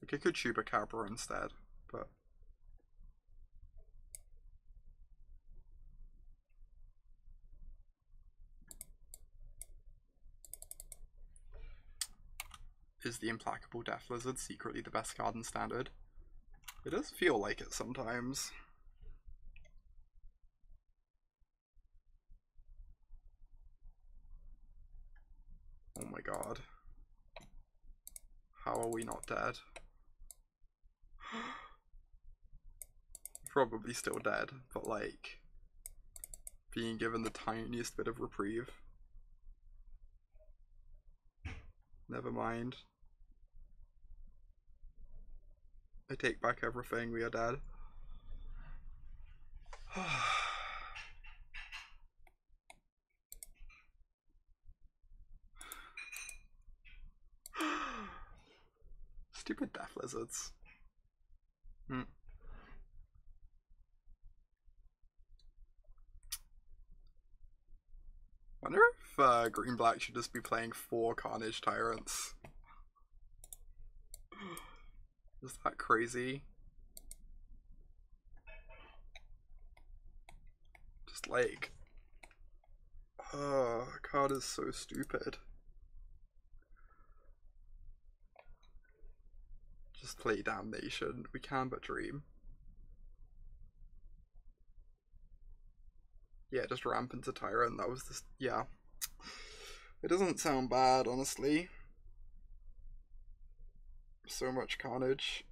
Speaker 1: Like I could Chupacabra instead, but is the Implacable Death Lizard secretly the best card in Standard? It does feel like it sometimes. Oh my god. How are we not dead? Probably still dead, but like being given the tiniest bit of reprieve. Never mind. I take back everything, we are dead. Stupid Death Lizards. Wonder if Green Black should just be playing 4 Carnage Tyrants. Is that crazy? Just like, card is so stupid. Just play Damnation. We can but dream. Yeah, just ramp into Tyrant. That was this. Yeah. It doesn't sound bad, honestly. So much carnage.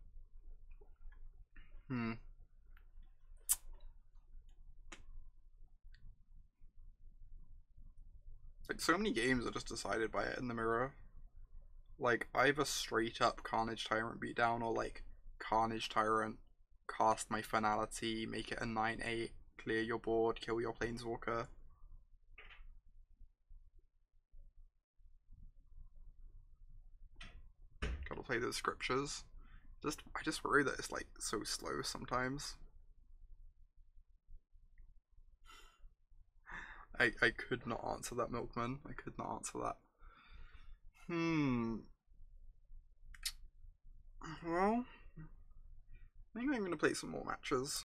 Speaker 1: Like, so many games are just decided by it in the mirror. Like, either straight up Carnage Tyrant beatdown, or like, Carnage Tyrant, cast my Finality, make it a 9/8, clear your board, kill your Planeswalker. God, play those scriptures. I just worry that it's like so slow sometimes. I could not answer that, Milkman. I could not answer that. Well, I think I'm gonna play some more matches.